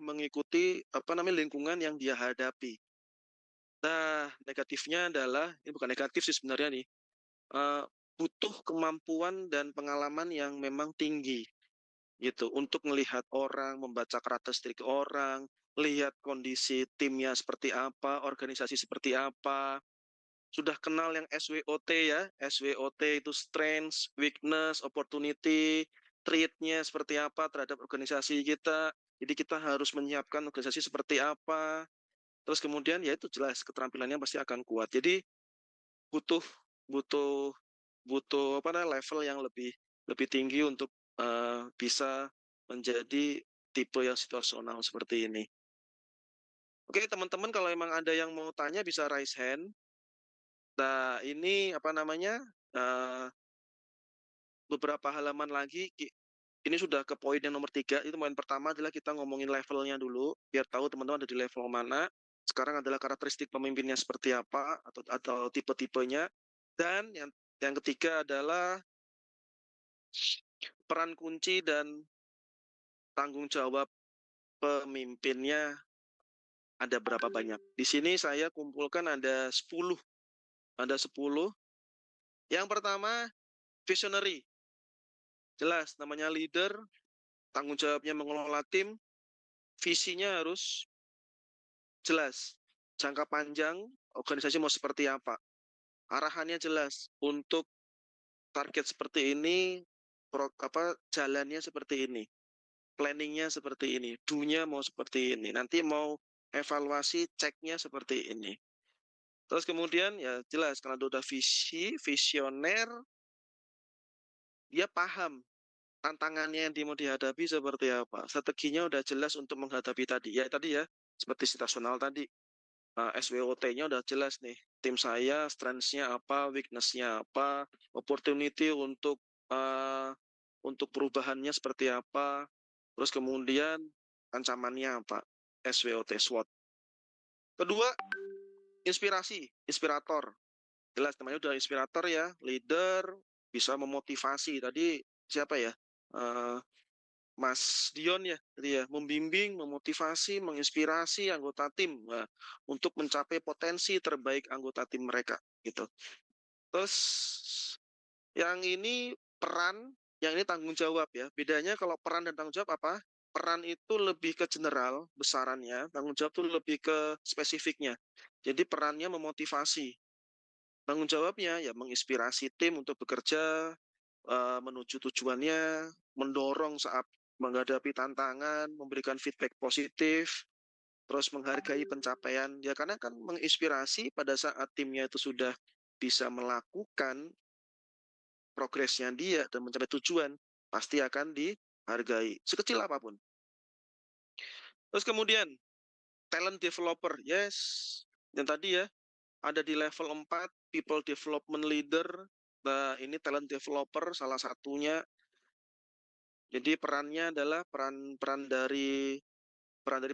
mengikuti lingkungan yang dia hadapi. Nah, negatifnya adalah ini bukan negatif sih sebenarnya nih. Butuh kemampuan dan pengalaman yang memang tinggi gitu untuk melihat orang, membaca karakteristik orang, lihat kondisi timnya seperti apa, organisasi seperti apa. Sudah kenal yang SWOT ya, SWOT itu strengths, weakness, opportunity, treat-nya seperti apa terhadap organisasi kita. Jadi kita harus menyiapkan organisasi seperti apa. Terus kemudian ya itu jelas keterampilannya pasti akan kuat. Jadi butuh butuh butuh level yang lebih tinggi untuk bisa menjadi tipe yang situasional seperti ini. Oke, teman-teman, kalau emang ada yang mau tanya bisa raise hand. Nah, ini beberapa halaman lagi, ini sudah ke poin yang nomor 3. Itu poin pertama adalah kita ngomongin levelnya dulu, biar tahu teman-teman ada di level mana. Sekarang adalah karakteristik pemimpinnya seperti apa, atau tipe-tipenya. Dan yang ketiga adalah peran kunci dan tanggung jawab pemimpinnya ada berapa banyak. Di sini saya kumpulkan ada 10. Ada 10. Yang pertama, visionary. Jelas, namanya leader, tanggung jawabnya mengelola tim, visinya harus jelas. Jangka panjang, organisasi mau seperti apa. Arahannya jelas. Untuk target seperti ini, jalannya seperti ini. Planningnya seperti ini, do-nya mau seperti ini, nanti mau evaluasi, ceknya seperti ini. Terus kemudian ya jelas, karena udah visioner, dia paham tantangannya yang mau dihadapi seperti apa. Strateginya udah jelas untuk menghadapi tadi ya, seperti situasional tadi. SWOT-nya udah jelas nih, tim saya strengths-nya apa, weakness-nya apa, opportunity untuk perubahannya seperti apa. Terus kemudian ancamannya apa? SWOT, SWOT. Kedua, inspirator. Jelas namanya udah inspirator ya, leader, bisa memotivasi. Tadi siapa ya? Mas Dion ya, jadi ya membimbing, memotivasi, menginspirasi anggota tim untuk mencapai potensi terbaik anggota tim mereka gitu. Terus yang ini peran, yang ini tanggung jawab ya. Bedanya kalau peran dan tanggung jawab apa? Peran itu lebih ke general besarannya, tanggung jawab itu lebih ke spesifiknya. Jadi perannya memotivasi. Tanggung jawabnya ya menginspirasi tim untuk bekerja menuju tujuannya, mendorong saat menghadapi tantangan, memberikan feedback positif, terus menghargai pencapaian. Ya karena kan menginspirasi pada saat timnya itu sudah bisa melakukan progresnya dia dan mencapai tujuan, pasti akan dihargai, sekecil apapun. Terus kemudian, talent developer, yes. Yang tadi ya, ada di level 4, people development leader. Nah, ini talent developer salah satunya. Jadi perannya adalah peran dari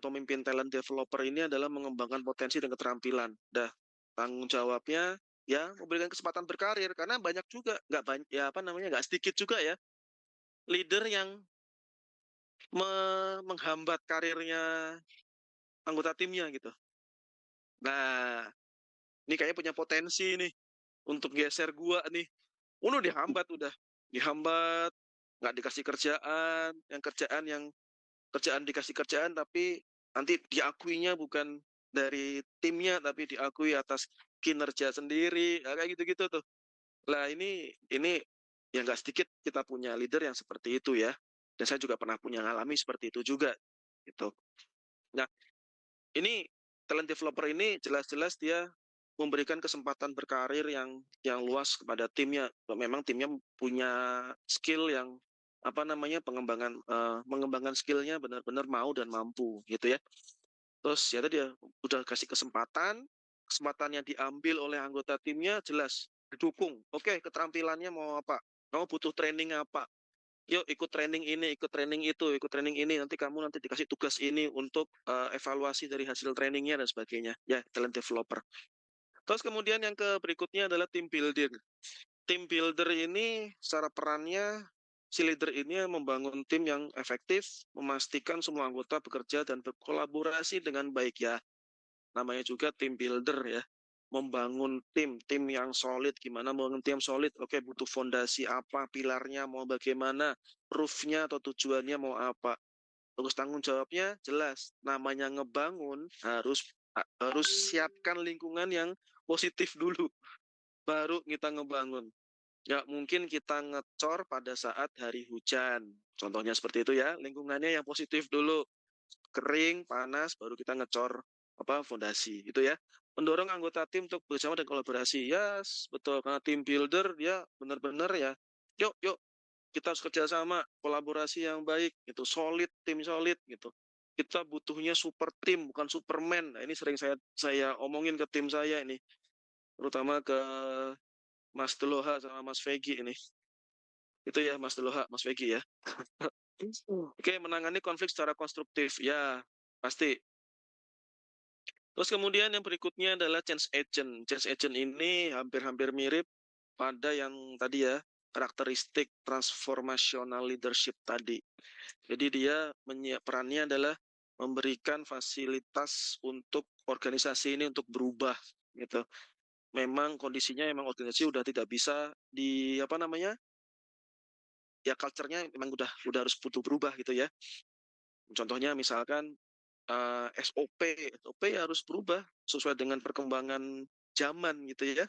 pemimpin talent developer ini adalah mengembangkan potensi dan keterampilan. Tanggung jawabnya ya memberikan kesempatan berkarir, karena banyak juga nggak sedikit juga ya leader yang menghambat karirnya anggota timnya gitu. Nah, ini kayaknya punya potensi nih untuk geser gua nih. Dihambat udah. dihambat, nggak dikasih kerjaan, kerjaan dikasih kerjaan tapi nanti diakuinya bukan dari timnya tapi diakui atas kinerja sendiri, kayak gitu-gitu tuh. Lah ini ya nggak sedikit kita punya leader yang seperti itu ya. Dan saya juga pernah punya ngalami seperti itu juga gitu. Nah, ini talent developer ini jelas-jelas dia memberikan kesempatan berkarir yang luas kepada timnya. Memang timnya punya skill yang mengembangkan skillnya benar-benar mau dan mampu gitu ya. Terus ya tadi ya udah kasih kesempatannya diambil oleh anggota timnya jelas didukung. Oke, keterampilannya mau apa? Kamu butuh training apa? Yuk ikut training ini, ikut training itu, ikut training ini. Nanti kamu dikasih tugas ini untuk evaluasi dari hasil trainingnya dan sebagainya. Ya, talent developer. Terus kemudian yang berikutnya adalah team builder. Team builder ini secara perannya si leader ini membangun tim yang efektif, memastikan semua anggota bekerja dan berkolaborasi dengan baik ya. Namanya juga team builder ya. Membangun tim yang solid. Gimana membangun tim solid? Oke, butuh fondasi apa, pilarnya mau bagaimana, proofnya atau tujuannya mau apa. Terus tanggung jawabnya jelas. Namanya ngebangun harus siapkan lingkungan yang positif dulu. Baru kita ngebangun. Ya mungkin kita ngecor pada saat hari hujan. Contohnya seperti itu ya. Lingkungannya yang positif dulu. Kering, panas, baru kita ngecor fondasi itu ya. Mendorong anggota tim untuk bersama dan kolaborasi. Yes, betul. Karena tim builder dia benar-benar ya. Yuk kita harus kerjasama, kolaborasi yang baik, itu solid, tim solid gitu. Kita butuhnya super tim, bukan superman. Nah, ini sering saya omongin ke tim saya ini, terutama ke Mas Deloha sama Mas Vegi ini. Itu ya Mas Deloha, Mas Vegi ya. Oke, menangani konflik secara konstruktif. Ya, pasti. Terus kemudian yang berikutnya adalah change agent. Change agent ini hampir-hampir mirip pada yang tadi ya, karakteristik transformational leadership tadi. Jadi dia perannya adalah memberikan fasilitas untuk organisasi ini untuk berubah gitu. Memang kondisinya memang organisasi udah tidak bisa ya culture-nya memang udah harus butuh berubah gitu ya. Contohnya misalkan SOP harus berubah sesuai dengan perkembangan zaman gitu ya.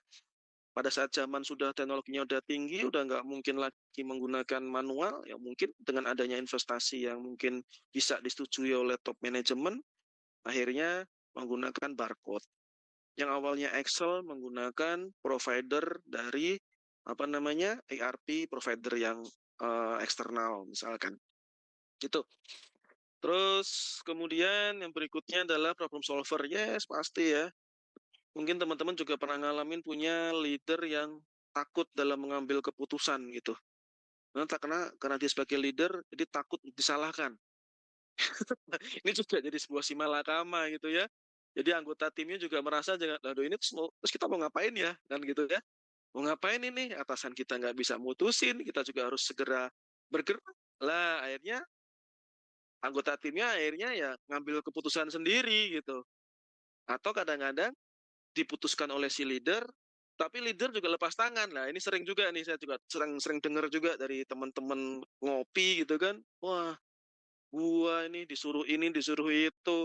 Pada saat zaman sudah teknologinya udah tinggi, udah nggak mungkin lagi menggunakan manual, ya mungkin dengan adanya investasi yang mungkin bisa disetujui oleh top manajemen, akhirnya menggunakan barcode. Yang awalnya Excel menggunakan provider dari ERP provider yang eksternal misalkan. Gitu. Terus kemudian yang berikutnya adalah problem solver. Yes, pasti ya. Mungkin teman-teman juga pernah ngalamin punya leader yang takut dalam mengambil keputusan gitu. Karena dia sebagai leader, jadi takut disalahkan. Ini juga jadi sebuah simalakama gitu ya. Jadi anggota timnya juga merasa, aduh ini terus kita mau ngapain ya, kan gitu ya. Mau ngapain ini, atasan kita nggak bisa mutusin, kita juga harus segera bergerak. Lah akhirnya anggota timnya ya ngambil keputusan sendiri gitu. Atau kadang-kadang diputuskan oleh si leader, tapi leader juga lepas tangan. Nah ini sering juga nih, saya juga sering dengar juga dari teman-teman ngopi gitu kan. Wah, gua ini disuruh itu.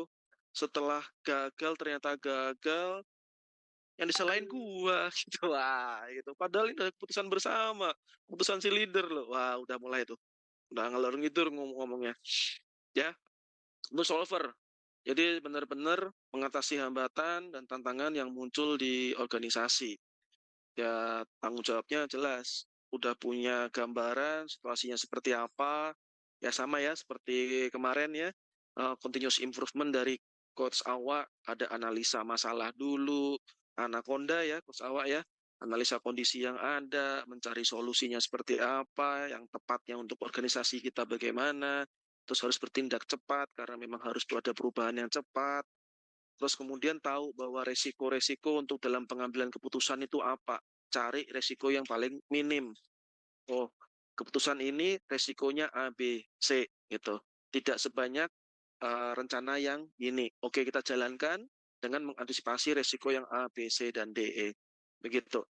Setelah gagal ternyata gagal, yang disalahin gua gitu. Wah, gitu. Padahal ini udah keputusan bersama, keputusan si leader loh. Wah, udah mulai tuh. Udah ngalor ngidur ngomongnya. Ya, itu solver. Jadi benar-benar mengatasi hambatan dan tantangan yang muncul di organisasi. Ya tanggung jawabnya jelas. Udah punya gambaran situasinya seperti apa. Ya sama ya seperti kemarin ya. Continuous improvement dari Coach Awak. Ada analisa masalah dulu. Anaconda ya Coach Awak ya. Analisa kondisi yang ada, mencari solusinya seperti apa, yang tepatnya untuk organisasi kita bagaimana. Terus harus bertindak cepat karena memang harus ada perubahan yang cepat. Terus kemudian tahu bahwa resiko-resiko untuk dalam pengambilan keputusan itu apa. Cari resiko yang paling minim. Oh, keputusan ini resikonya A, B, C gitu. Tidak sebanyak rencana yang ini. Oke, kita jalankan dengan mengantisipasi resiko yang A, B, C, dan D, E. Begitu.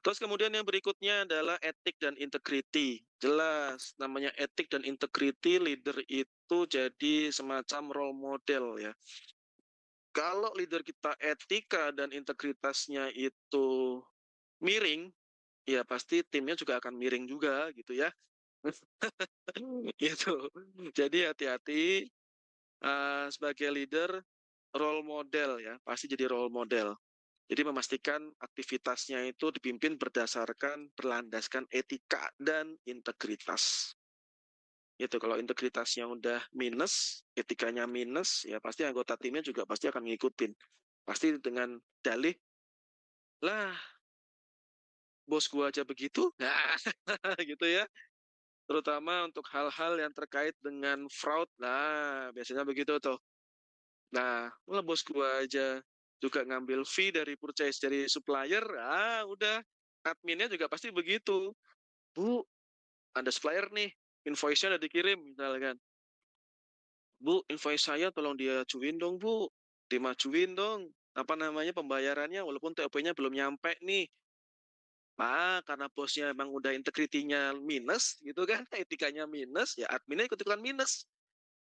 Terus kemudian yang berikutnya adalah etik dan integrity. Jelas, namanya etik dan integrity, leader itu jadi semacam role model ya. Kalau leader kita etika dan integritasnya itu miring, ya pasti timnya juga akan miring juga gitu ya. Gitu. Jadi hati-hati sebagai leader, role model ya, pasti jadi role model. Jadi memastikan aktivitasnya itu dipimpin berdasarkan berlandaskan etika dan integritas. Itu kalau integritasnya udah minus, etikanya minus, ya pasti anggota timnya juga pasti akan ngikutin. Pasti dengan dalih, lah bos gua aja begitu, nah gitu ya. Terutama untuk hal-hal yang terkait dengan fraud, nah biasanya begitu tuh. Nah, lah bos gua aja juga ngambil fee dari purchase dari supplier, udah adminnya juga pasti begitu. Bu, ada supplier nih, invoice-nya udah dikirim misalkan. Bu, invoice saya tolong diajuin dong, Bu. Dimajuin dong. Apa namanya pembayarannya walaupun TOP-nya belum nyampe nih. Karena bosnya emang udah integritinya minus gitu kan, etikanya minus, ya adminnya ikut-ikutan minus.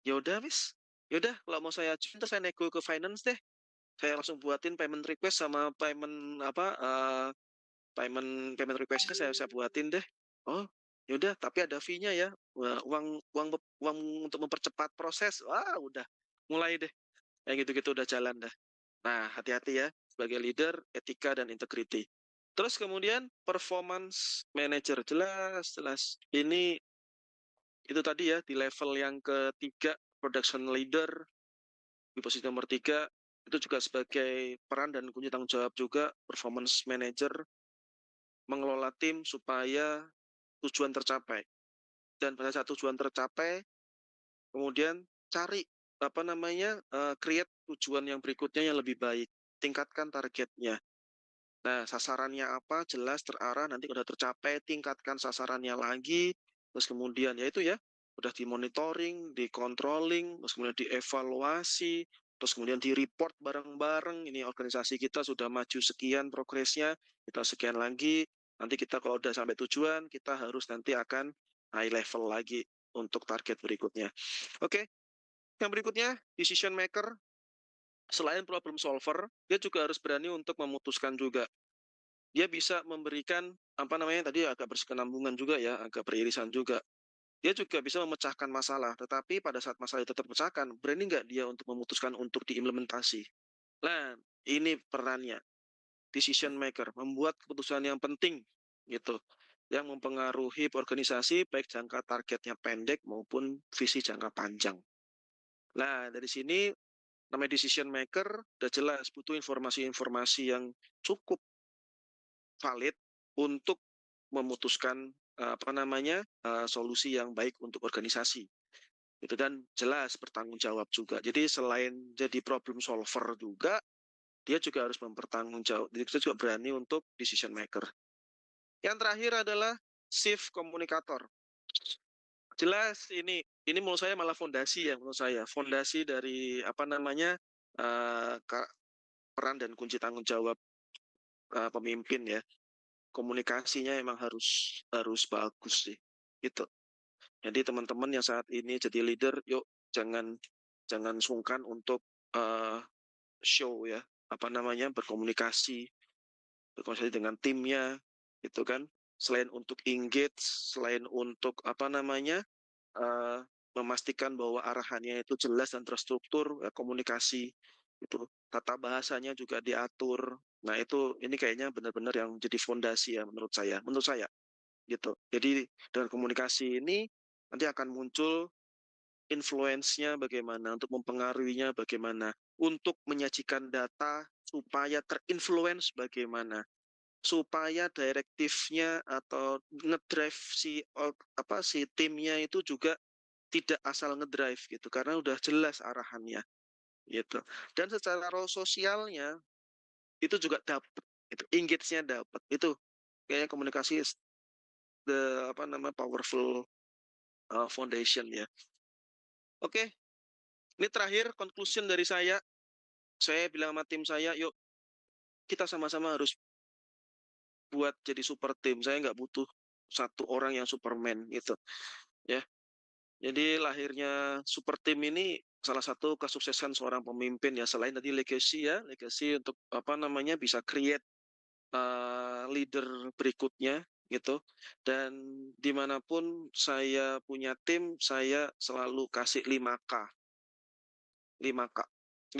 Ya udah, Miss. Ya udah, kalau mau saya ajuin terus saya nego ke finance deh. Saya langsung buatin payment request sama payment payment payment requestnya saya buatin deh. Oh, yaudah, tapi ada fee-nya ya. Uang uang uang untuk mempercepat proses. Udah mulai deh. Yang gitu-gitu udah jalan dah. Nah, hati-hati ya sebagai leader, etika dan integrity. Terus kemudian performance manager, jelas. Ini itu tadi ya di level yang ketiga, production leader di posisi nomor 3 itu juga sebagai peran dan kunci tanggung jawab juga performance manager mengelola tim supaya tujuan tercapai. Dan pada saat tujuan tercapai, kemudian cari create tujuan yang berikutnya yang lebih baik, tingkatkan targetnya. Nah, sasarannya apa, jelas terarah, nanti udah tercapai, tingkatkan sasarannya lagi, terus kemudian ya itu ya, udah dimonitoring, dikontrolling, terus kemudian dievaluasi, terus kemudian di-report bareng-bareng, ini organisasi kita sudah maju sekian progresnya, kita sekian lagi, nanti kita kalau udah sampai tujuan, kita harus nanti akan high level lagi untuk target berikutnya. Oke, yang berikutnya, decision maker, selain problem solver, dia juga harus berani untuk memutuskan juga. Dia bisa memberikan tadi agak berkesinambungan juga ya, agak beririsan juga. Dia juga bisa memecahkan masalah, tetapi pada saat masalah itu terpecahkan, berani nggak dia untuk memutuskan untuk diimplementasi? Nah, ini perannya, decision maker, membuat keputusan yang penting gitu, yang mempengaruhi organisasi baik jangka targetnya pendek maupun visi jangka panjang. Nah, dari sini namanya decision maker udah jelas butuh informasi-informasi yang cukup valid untuk memutuskan solusi yang baik untuk organisasi. Itu dan jelas bertanggung jawab juga. Jadi selain jadi problem solver juga, dia juga harus mempertanggungjawab. Jadi kita juga berani untuk decision maker. Yang terakhir adalah chief communicator. Jelas ini menurut saya malah fondasi ya menurut saya. Fondasi dari peran dan kunci tanggung jawab pemimpin ya. Komunikasinya emang harus bagus sih gitu. Jadi teman-teman yang saat ini jadi leader, yuk jangan sungkan untuk show ya berkomunikasi dengan timnya gitu kan. Selain untuk engage, selain untuk memastikan bahwa arahannya itu jelas dan terstruktur, komunikasi itu tata bahasanya juga diatur. Nah, ini kayaknya benar-benar yang jadi fondasi ya menurut saya gitu. Jadi dengan komunikasi ini nanti akan muncul influence-nya bagaimana, untuk mempengaruhinya bagaimana, untuk menyajikan data supaya terinfluence bagaimana, supaya direktifnya atau ngedrive si timnya itu juga tidak asal ngedrive gitu karena udah jelas arahannya gitu. Dan secara role sosialnya itu juga dapat itu engage-nya dapat. Itu kayaknya komunikasi is the powerful foundation ya. Oke, ini terakhir conclusion dari saya. Saya bilang sama tim saya, yuk kita sama-sama harus buat jadi super tim. Saya nggak butuh satu orang yang Superman gitu, ya. Jadi lahirnya super tim ini salah satu kesuksesan seorang pemimpin ya, selain tadi legacy untuk bisa create leader berikutnya gitu. Dan dimanapun saya punya tim, saya selalu kasih 5K. 5K.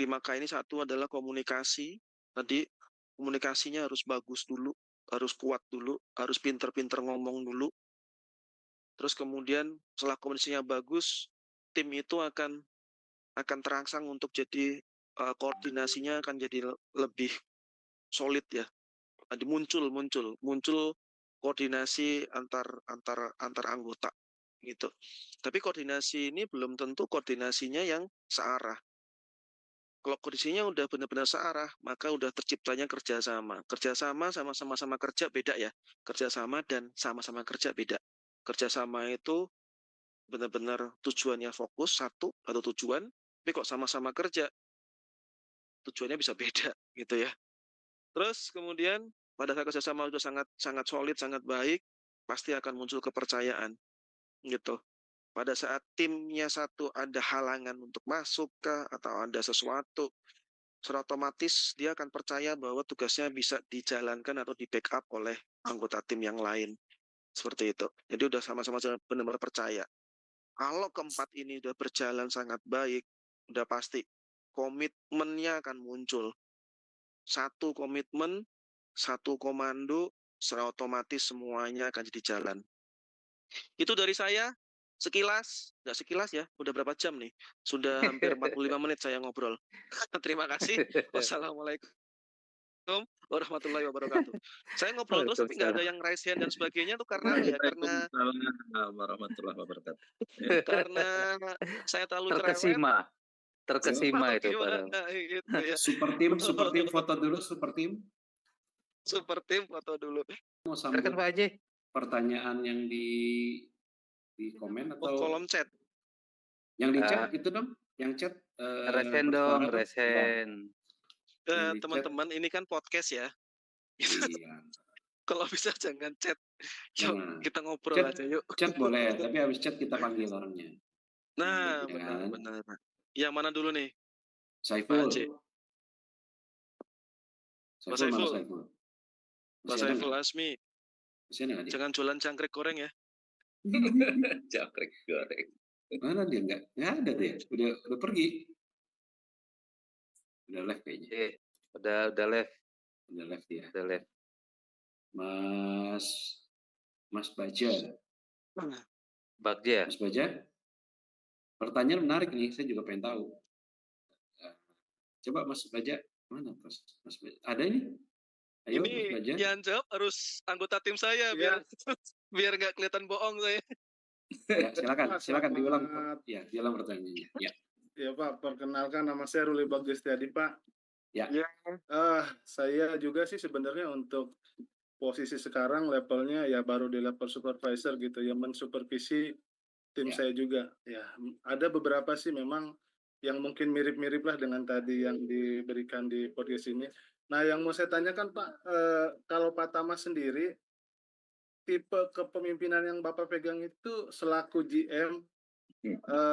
5K ini satu adalah komunikasi. Tadi komunikasinya harus bagus dulu, harus kuat dulu, harus pinter-pinter ngomong dulu. Terus kemudian setelah komunikasinya bagus, tim itu akan terangsang untuk jadi koordinasinya akan jadi lebih solid ya. Muncul koordinasi antar anggota gitu. Tapi koordinasi ini belum tentu koordinasinya yang searah. Kalau koordinasinya udah benar-benar searah, maka udah terciptanya kerjasama. Kerjasama sama-sama kerja beda ya. Kerjasama dan sama-sama kerja beda. Kerjasama itu benar-benar tujuannya fokus satu tujuan, tapi kok sama-sama kerja tujuannya bisa beda gitu ya. Terus kemudian pada saat kerjasama sudah sangat solid, sangat baik, pasti akan muncul kepercayaan gitu. Pada saat timnya satu ada halangan untuk masuk atau ada sesuatu, secara otomatis dia akan percaya bahwa tugasnya bisa dijalankan atau di backup oleh anggota tim yang lain. Seperti itu. Jadi udah sama-sama benar-benar percaya. Kalau keempat ini udah berjalan sangat baik, udah pasti komitmennya akan muncul. Satu komitmen, satu komando, secara otomatis semuanya akan jadi jalan. Itu dari saya. Sekilas, nggak sekilas ya, udah berapa jam nih? Sudah hampir 45 menit saya ngobrol. Terima kasih. Wassalamualaikum warahmatullahi wabarakatuh. Saya ngobrol terus tapi nggak ada yang raise hand dan sebagainya tuh karena apa ya? Karena warahmatullahi wabarakatuh. karena saya terlalu cerewet. Terkesima itu gitu ya. Super tim foto dulu, super tim foto dulu. Mau sambut Pak Haji. Pertanyaan yang di komen atau kolom chat. Yang di chat itu dong, yang chat resen dong, resen. Teman-teman ini kan podcast ya. Iya. Kalau bisa jangan chat. Yuk, kita ngobrol aja yuk. Chat boleh, tapi habis chat kita panggil orangnya. Nah, benar. Yang mana dulu nih? Saiful. Pak Saiful Asmi. Jangan jualan jangkrik goreng ya. Jangkrik goreng. Mana dia? Nggak ada dia. Udah pergi. Udah live kayaknya. Udah live. Udah live dia. Udah live. Mas Baja. Bagja. Mas Baja. Pertanyaan menarik nih, saya juga pengen tahu. Coba Mas Baja, mana Mas Baja? Ada ini? Ayo, ini Mas Baja. yang jawab harus anggota tim saya biar nggak kelihatan bohong saya. Ya, silakan diulang. Ya, diulang pertanyaannya. Ya. Ya Pak, perkenalkan nama saya Ruli Bagustiadi Pak. Ya. Saya juga sih sebenarnya untuk posisi sekarang levelnya ya baru di level supervisor gitu ya, mensupervisi tim saya juga. Ya, ada beberapa sih memang yang mungkin mirip-mirip lah dengan tadi yang diberikan di podcast ini. Nah, yang mau saya tanyakan Pak, kalau Pak Tama sendiri, tipe kepemimpinan yang Bapak pegang itu selaku GM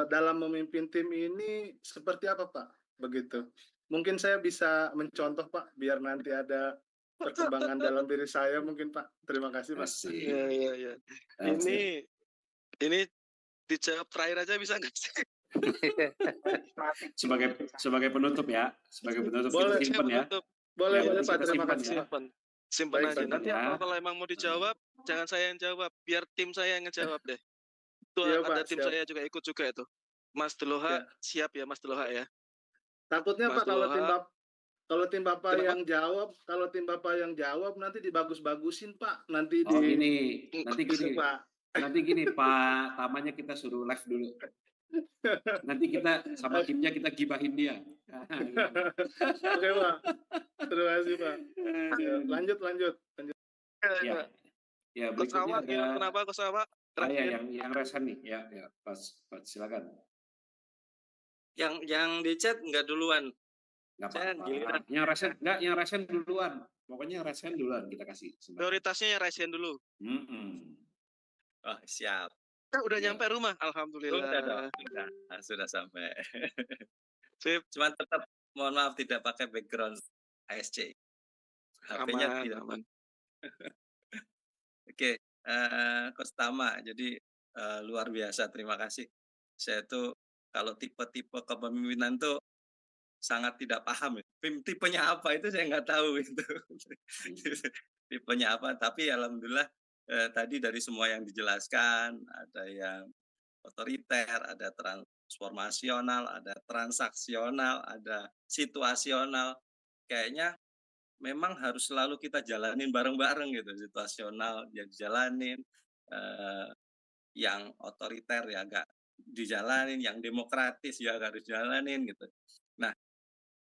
dalam memimpin tim ini seperti apa Pak? Begitu. Mungkin saya bisa mencontoh Pak, biar nanti ada perkembangan dalam diri saya mungkin Pak. Terima kasih Pak. Iya. Ini dijawab terakhir aja bisa nggak sih? sebagai penutup ya, boleh, kita simpen ya. Boleh Pak, terima kasih. Simpan aja. Nanti kalau emang mau dijawab, jangan saya yang jawab, biar tim saya yang ngejawab deh. Itu ada tim saya juga ikut juga itu. Mas Deloha siap ya Mas Deloha ya. Takutnya Pak kalau tim Bapak yang jawab nanti dibagus-bagusin Pak. Nanti gini Pak, Tamanya kita suruh live dulu. Nanti kita sama timnya kita gibahin dia. Oke Pak. Terima kasih Pak. Lanjut. Ya, berikutnya ada. Kenapa Kosawa? Yang resen nih, ya, Pak silakan. Yang di chat nggak duluan. Nggak apa-apa. Yang resen duluan. Pokoknya raise hand duluan kita kasih. Prioritasnya ya raise hand dulu. Oh, siap. Udah Ya. nyampe rumah, alhamdulillah. Udah dong, sudah sampai. Sip. Cuman tetap mohon maaf tidak pakai background ASC. HP-nya tidak. Aman. Oke, Coach Tama, jadi luar biasa, terima kasih. Saya tuh kalau tipe-tipe kepemimpinan tuh sangat tidak paham ya. Tipenya apa itu saya nggak tahu itu. Tipenya apa, tapi alhamdulillah tadi dari semua yang dijelaskan, ada yang otoriter, ada transformasional, ada transaksional, ada situasional. Kayaknya memang harus selalu kita jalanin bareng-bareng gitu. Situasional ya dijalanin, yang otoriter ya agak dijalanin, yang demokratis ya harus dijalanin gitu. Nah,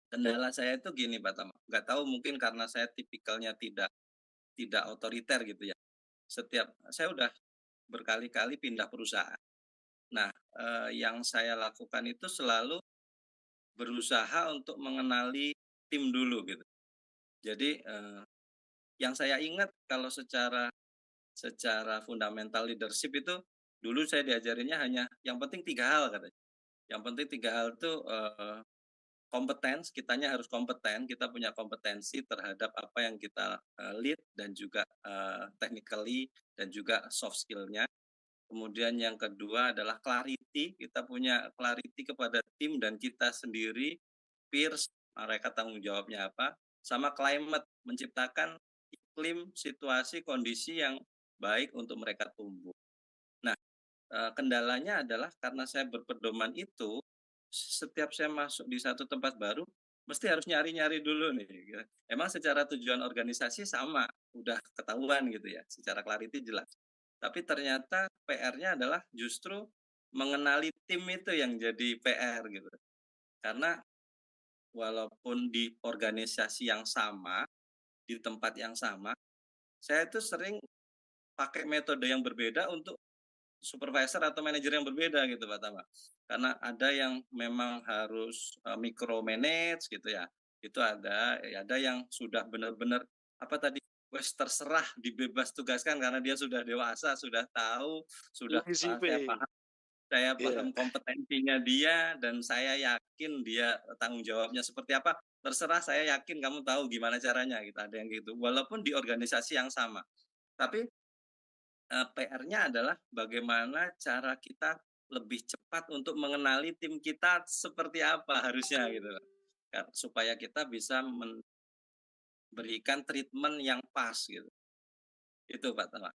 kendala saya itu gini Pak Tama, nggak tahu mungkin karena saya tipikalnya tidak otoriter gitu ya. Saya udah berkali-kali pindah perusahaan. Nah, yang saya lakukan itu selalu berusaha untuk mengenali tim dulu gitu. Jadi yang saya ingat kalau secara fundamental leadership itu dulu saya diajarinnya hanya yang penting 3 hal katanya. Yang penting 3 hal itu kitanya harus kompeten, kita punya kompetensi terhadap apa yang kita lead dan juga technically dan juga soft skill-nya. Kemudian yang kedua adalah clarity, kita punya clarity kepada tim dan kita sendiri, peers, mereka tanggung jawabnya apa, sama climate, menciptakan iklim, situasi, kondisi yang baik untuk mereka tumbuh. Nah, kendalanya adalah karena saya berpedoman itu, setiap saya masuk di satu tempat baru, mesti harus nyari-nyari dulu nih. Emang secara tujuan organisasi sama, udah ketahuan gitu ya, secara clarity jelas. Tapi ternyata PR-nya adalah justru mengenali tim itu yang jadi PR gitu. Karena walaupun di organisasi yang sama, di tempat yang sama, saya itu sering pakai metode yang berbeda untuk supervisor atau manajer yang berbeda gitu Pak Tama. Karena ada yang memang harus micromanage gitu ya. Itu ada yang sudah benar-benar apa tadi terserah dibebas tugaskan karena dia sudah dewasa, sudah tahu, sudah saya paham kompetensinya dia dan saya yakin dia tanggung jawabnya seperti apa. Terserah, saya yakin kamu tahu gimana caranya gitu. Ada yang gitu. Walaupun di organisasi yang sama. Tapi PR-nya adalah bagaimana cara kita lebih cepat untuk mengenali tim kita seperti apa harusnya gitu. Supaya kita bisa memberikan treatment yang pas gitu. Itu Pak Tama.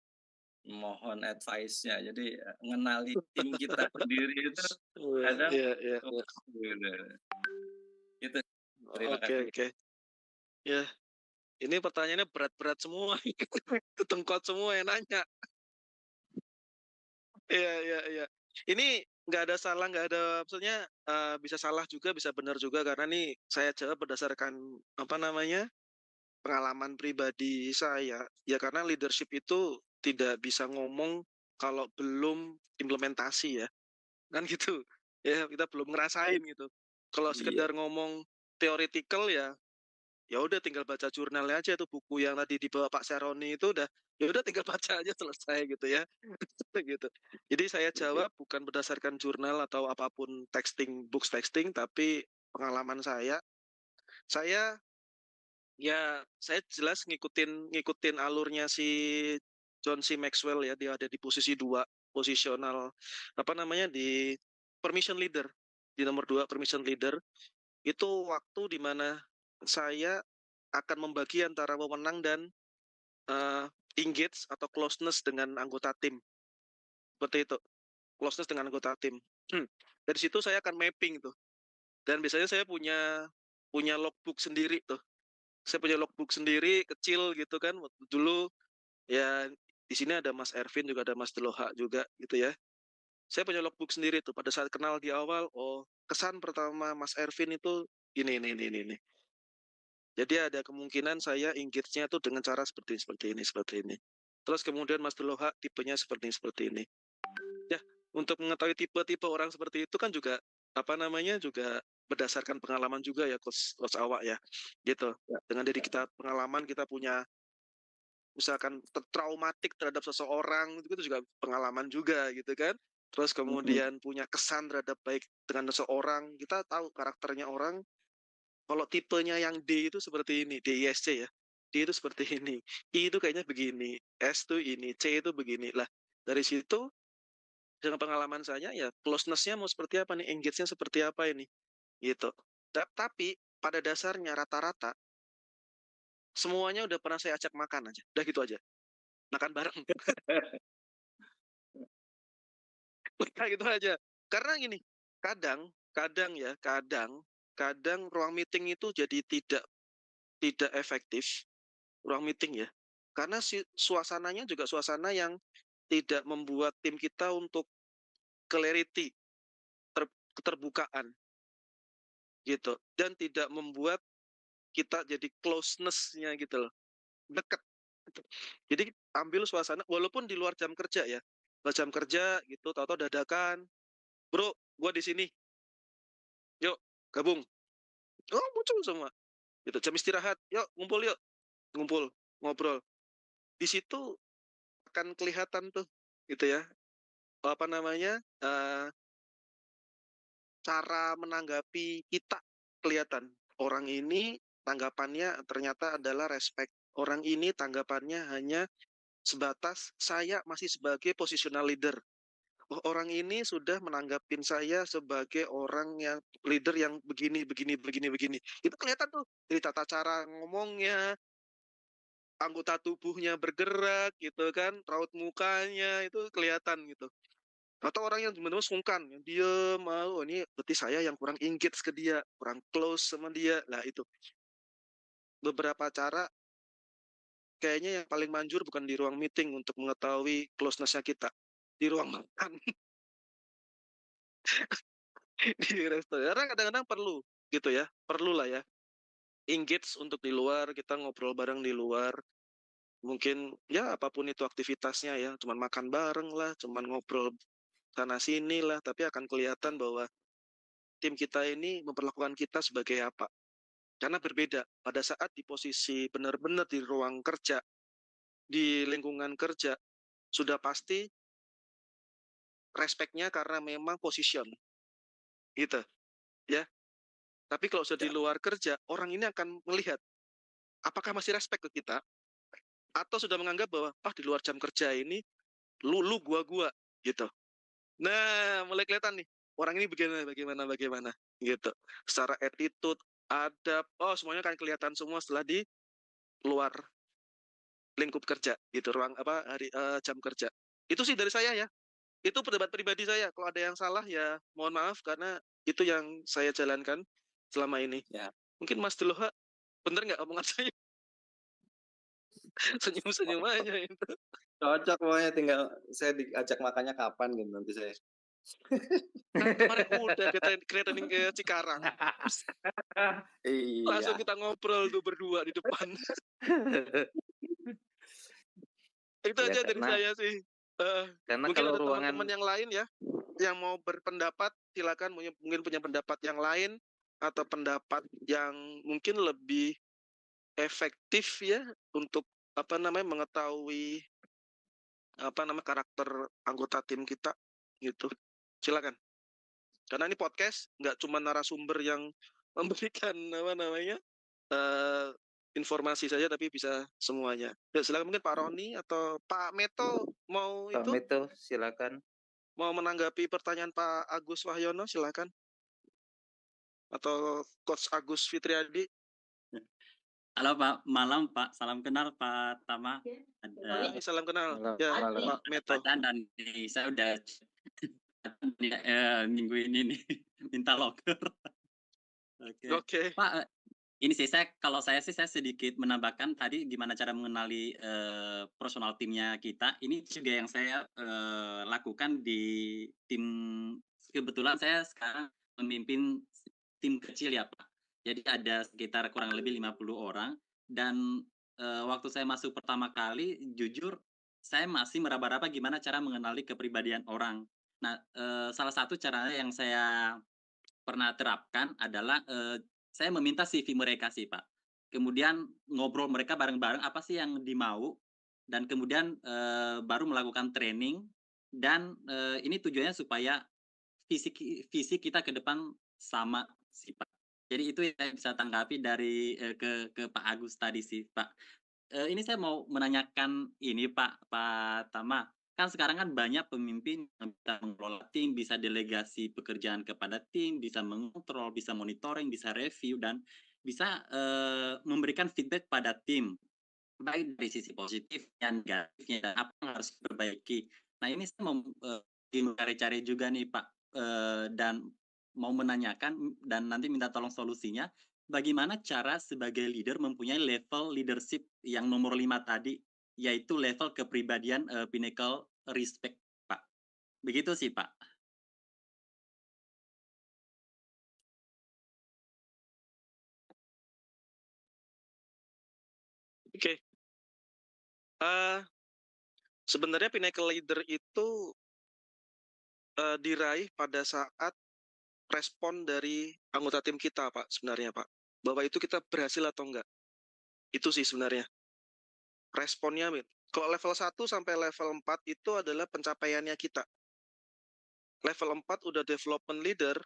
Mohon advice-nya. Jadi mengenali tim kita sendiri itu ada itu. Terima kasih. Oke. Ya, ini pertanyaannya berat-berat semua. Ketengkot semua yang nanya. Iya. Ini nggak ada salah, nggak ada maksudnya bisa salah juga, bisa benar juga karena nih saya jawab berdasarkan pengalaman pribadi saya. Ya karena leadership itu tidak bisa ngomong kalau belum implementasi ya. Kan gitu. Ya kita belum ngerasain gitu. Kalau sekedar ngomong theoretical ya udah tinggal baca jurnalnya aja tuh, buku yang tadi dibawa Pak Seroni itu udah tinggal baca aja selesai gitu ya. Gitu. Jadi saya jawab bukan berdasarkan jurnal atau apapun books texting, tapi pengalaman saya jelas ngikutin alurnya si John C. Maxwell ya. Dia ada di posisi 2, posisional di permission leader, di nomor 2 permission leader. Itu waktu di mana saya akan membagi antara wewenang dan engage atau closeness dengan anggota tim. Seperti itu, closeness dengan anggota tim. Dari situ saya akan mapping tuh. Dan biasanya saya punya logbook sendiri tuh. Saya punya logbook sendiri kecil gitu kan. Dulu ya di sini ada Mas Ervin juga, ada Mas Deloha juga gitu ya. Saya punya logbook sendiri tuh. Pada saat kenal di awal, kesan pertama Mas Ervin itu ini. Jadi ada kemungkinan saya engage-nya tuh dengan cara seperti ini. Terus kemudian Mas Deloha tipenya seperti ini. Ya, untuk mengetahui tipe-tipe orang seperti itu kan juga juga berdasarkan pengalaman juga ya coach Awak ya, gitu. Dengan dari kita pengalaman kita punya misalkan traumatik terhadap seseorang itu juga pengalaman juga gitu kan. Terus kemudian punya kesan terhadap baik dengan seseorang, kita tahu karakternya orang. Kalau tipenya yang D itu seperti ini, DISC ya. D itu seperti ini, I itu kayaknya begini, S itu ini, C itu begini. Lah, dari situ dengan pengalaman saya ya closeness-nya mau seperti apa nih, engage-nya seperti apa ini, gitu. Tapi pada dasarnya rata-rata semuanya udah pernah saya ajak makan aja, udah gitu aja. Makan bareng. Udah gitu aja. Karena gini, kadang ruang meeting itu jadi tidak efektif, ruang meeting ya. Karena suasananya juga suasana yang tidak membuat tim kita untuk clarity, keterbukaan gitu, dan tidak membuat kita jadi closeness-nya gitu loh, deket. Jadi ambil suasana walaupun di luar jam kerja ya, luar jam kerja gitu, tahu-tahu dadakan, bro, gua di sini, yuk gabung, oh muncul semua, gitu. Jam istirahat, yuk ngumpul, ngobrol. Di situ akan kelihatan tuh, gitu ya, cara menanggapi kita kelihatan. Orang ini tanggapannya ternyata adalah respect. Orang ini tanggapannya hanya sebatas saya masih sebagai positional leader. Oh, orang ini sudah menanggapin saya sebagai orang yang leader yang begini. Itu kelihatan tuh dari tata cara ngomongnya, anggota tubuhnya bergerak gitu kan, raut mukanya itu kelihatan gitu. Atau orang yang benar-benar sungkan, yang diem, mau ini berarti saya yang kurang engage ke dia, kurang close sama dia. Lah itu beberapa cara kayaknya yang paling manjur bukan di ruang meeting untuk mengetahui closeness-nya kita, di ruang makan. Di restoran kadang-kadang perlu gitu ya, perlulah ya engage untuk di luar, kita ngobrol bareng di luar. Mungkin ya apapun itu aktivitasnya ya, cuman makan bareng lah, cuman ngobrol sana sini lah, tapi akan kelihatan bahwa tim kita ini memperlakukan kita sebagai apa. Karena berbeda pada saat di posisi benar-benar di ruang kerja, di lingkungan kerja, sudah pasti respect-nya karena memang position, gitu ya. Tapi kalau sudah di luar kerja, orang ini akan melihat apakah masih respect ke kita, atau sudah menganggap bahwa di luar jam kerja ini lu gua gitu. Nah, mulai kelihatan nih orang ini bagaimana gitu. Secara attitude, adab, semuanya akan kelihatan semua setelah di luar lingkup kerja gitu, ruang jam kerja. Itu sih dari saya ya. Itu pendapat pribadi saya. Kalau ada yang salah ya mohon maaf, karena itu yang saya jalankan selama ini. Ya. Mungkin Mas Deloha bener nggak omongan saya? Senyum-senyum aja itu. Cocok pokoknya, tinggal saya diajak makannya kapan gitu nanti saya. Kemarin udah training ke Cikarang. Iya. Langsung kita ngobrol tuh berdua di depan. Itu Ya, aja dari saya sih. Karena mungkin kalau ada ruangan teman-teman yang lain ya yang mau berpendapat, silakan, mungkin punya pendapat yang lain atau pendapat yang mungkin lebih efektif ya untuk mengetahui karakter anggota tim kita gitu. Silakan. Karena ini podcast nggak cuma narasumber yang memberikan informasi saja, tapi bisa semuanya. Ya, silakan mungkin Pak Roni atau Pak Meto mau Pak Meto, silakan. Mau menanggapi pertanyaan Pak Agus Wahyono, silakan. Atau Coach Agus Fitriadi. Halo Pak, malam Pak, salam kenal Pak Tama. Salam kenal. Malam, Ya, malam. Pak Meto. Dan saya udah minggu ini nih minta loker. Oke. Pak, ini sih saya sedikit menambahkan tadi gimana cara mengenali personal timnya kita. Ini juga yang saya lakukan di tim. Kebetulan saya sekarang memimpin tim kecil ya Pak. Jadi ada sekitar kurang lebih 50 orang, dan waktu saya masuk pertama kali, jujur saya masih meraba-raba gimana cara mengenali kepribadian orang. Nah, salah satu caranya yang saya pernah terapkan adalah saya meminta CV mereka sih Pak. Kemudian ngobrol mereka bareng-bareng apa sih yang dimau, dan kemudian baru melakukan training, dan ini tujuannya supaya visi kita ke depan sama sih Pak. Jadi itu yang saya bisa tanggapi dari ke Pak Agus tadi sih Pak. Ini saya mau menanyakan ini Pak Tama, kan sekarang kan banyak pemimpin yang bisa mengelola tim, bisa delegasi pekerjaan kepada tim, bisa mengontrol, bisa monitoring, bisa review, dan bisa memberikan feedback pada tim, baik dari sisi positif dan negatifnya, dan apa yang harus diperbaiki. Nah ini saya mau mencari-cari juga nih Pak, dan mau menanyakan dan nanti minta tolong solusinya. Bagaimana cara sebagai leader mempunyai level leadership yang nomor 5 tadi, yaitu level kepribadian pinnacle respect, Pak. Begitu sih, Pak. Oke. Sebenarnya pinnacle leader itu diraih pada saat respon dari anggota tim kita, Pak, sebenarnya, Pak. Bahwa itu kita berhasil atau enggak. Itu sih sebenarnya. Responnya, kalau level 1 sampai level 4 itu adalah pencapaiannya kita. Level 4 udah development leader,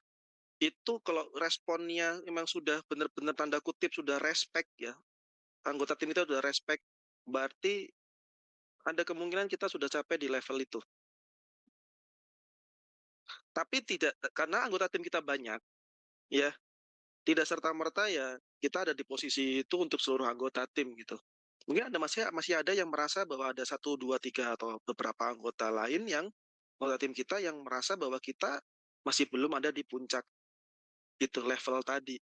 itu kalau responnya memang sudah benar-benar tanda kutip sudah respect ya. Anggota tim kita sudah respect, berarti ada kemungkinan kita sudah capai di level itu. Tapi tidak, karena anggota tim kita banyak, ya, tidak serta-merta ya kita ada di posisi itu untuk seluruh anggota tim gitu. Mungkin ada masih ada yang merasa bahwa ada 1, 2, 3 atau beberapa anggota lain yang anggota tim kita yang merasa bahwa kita masih belum ada di puncak itu level tadi.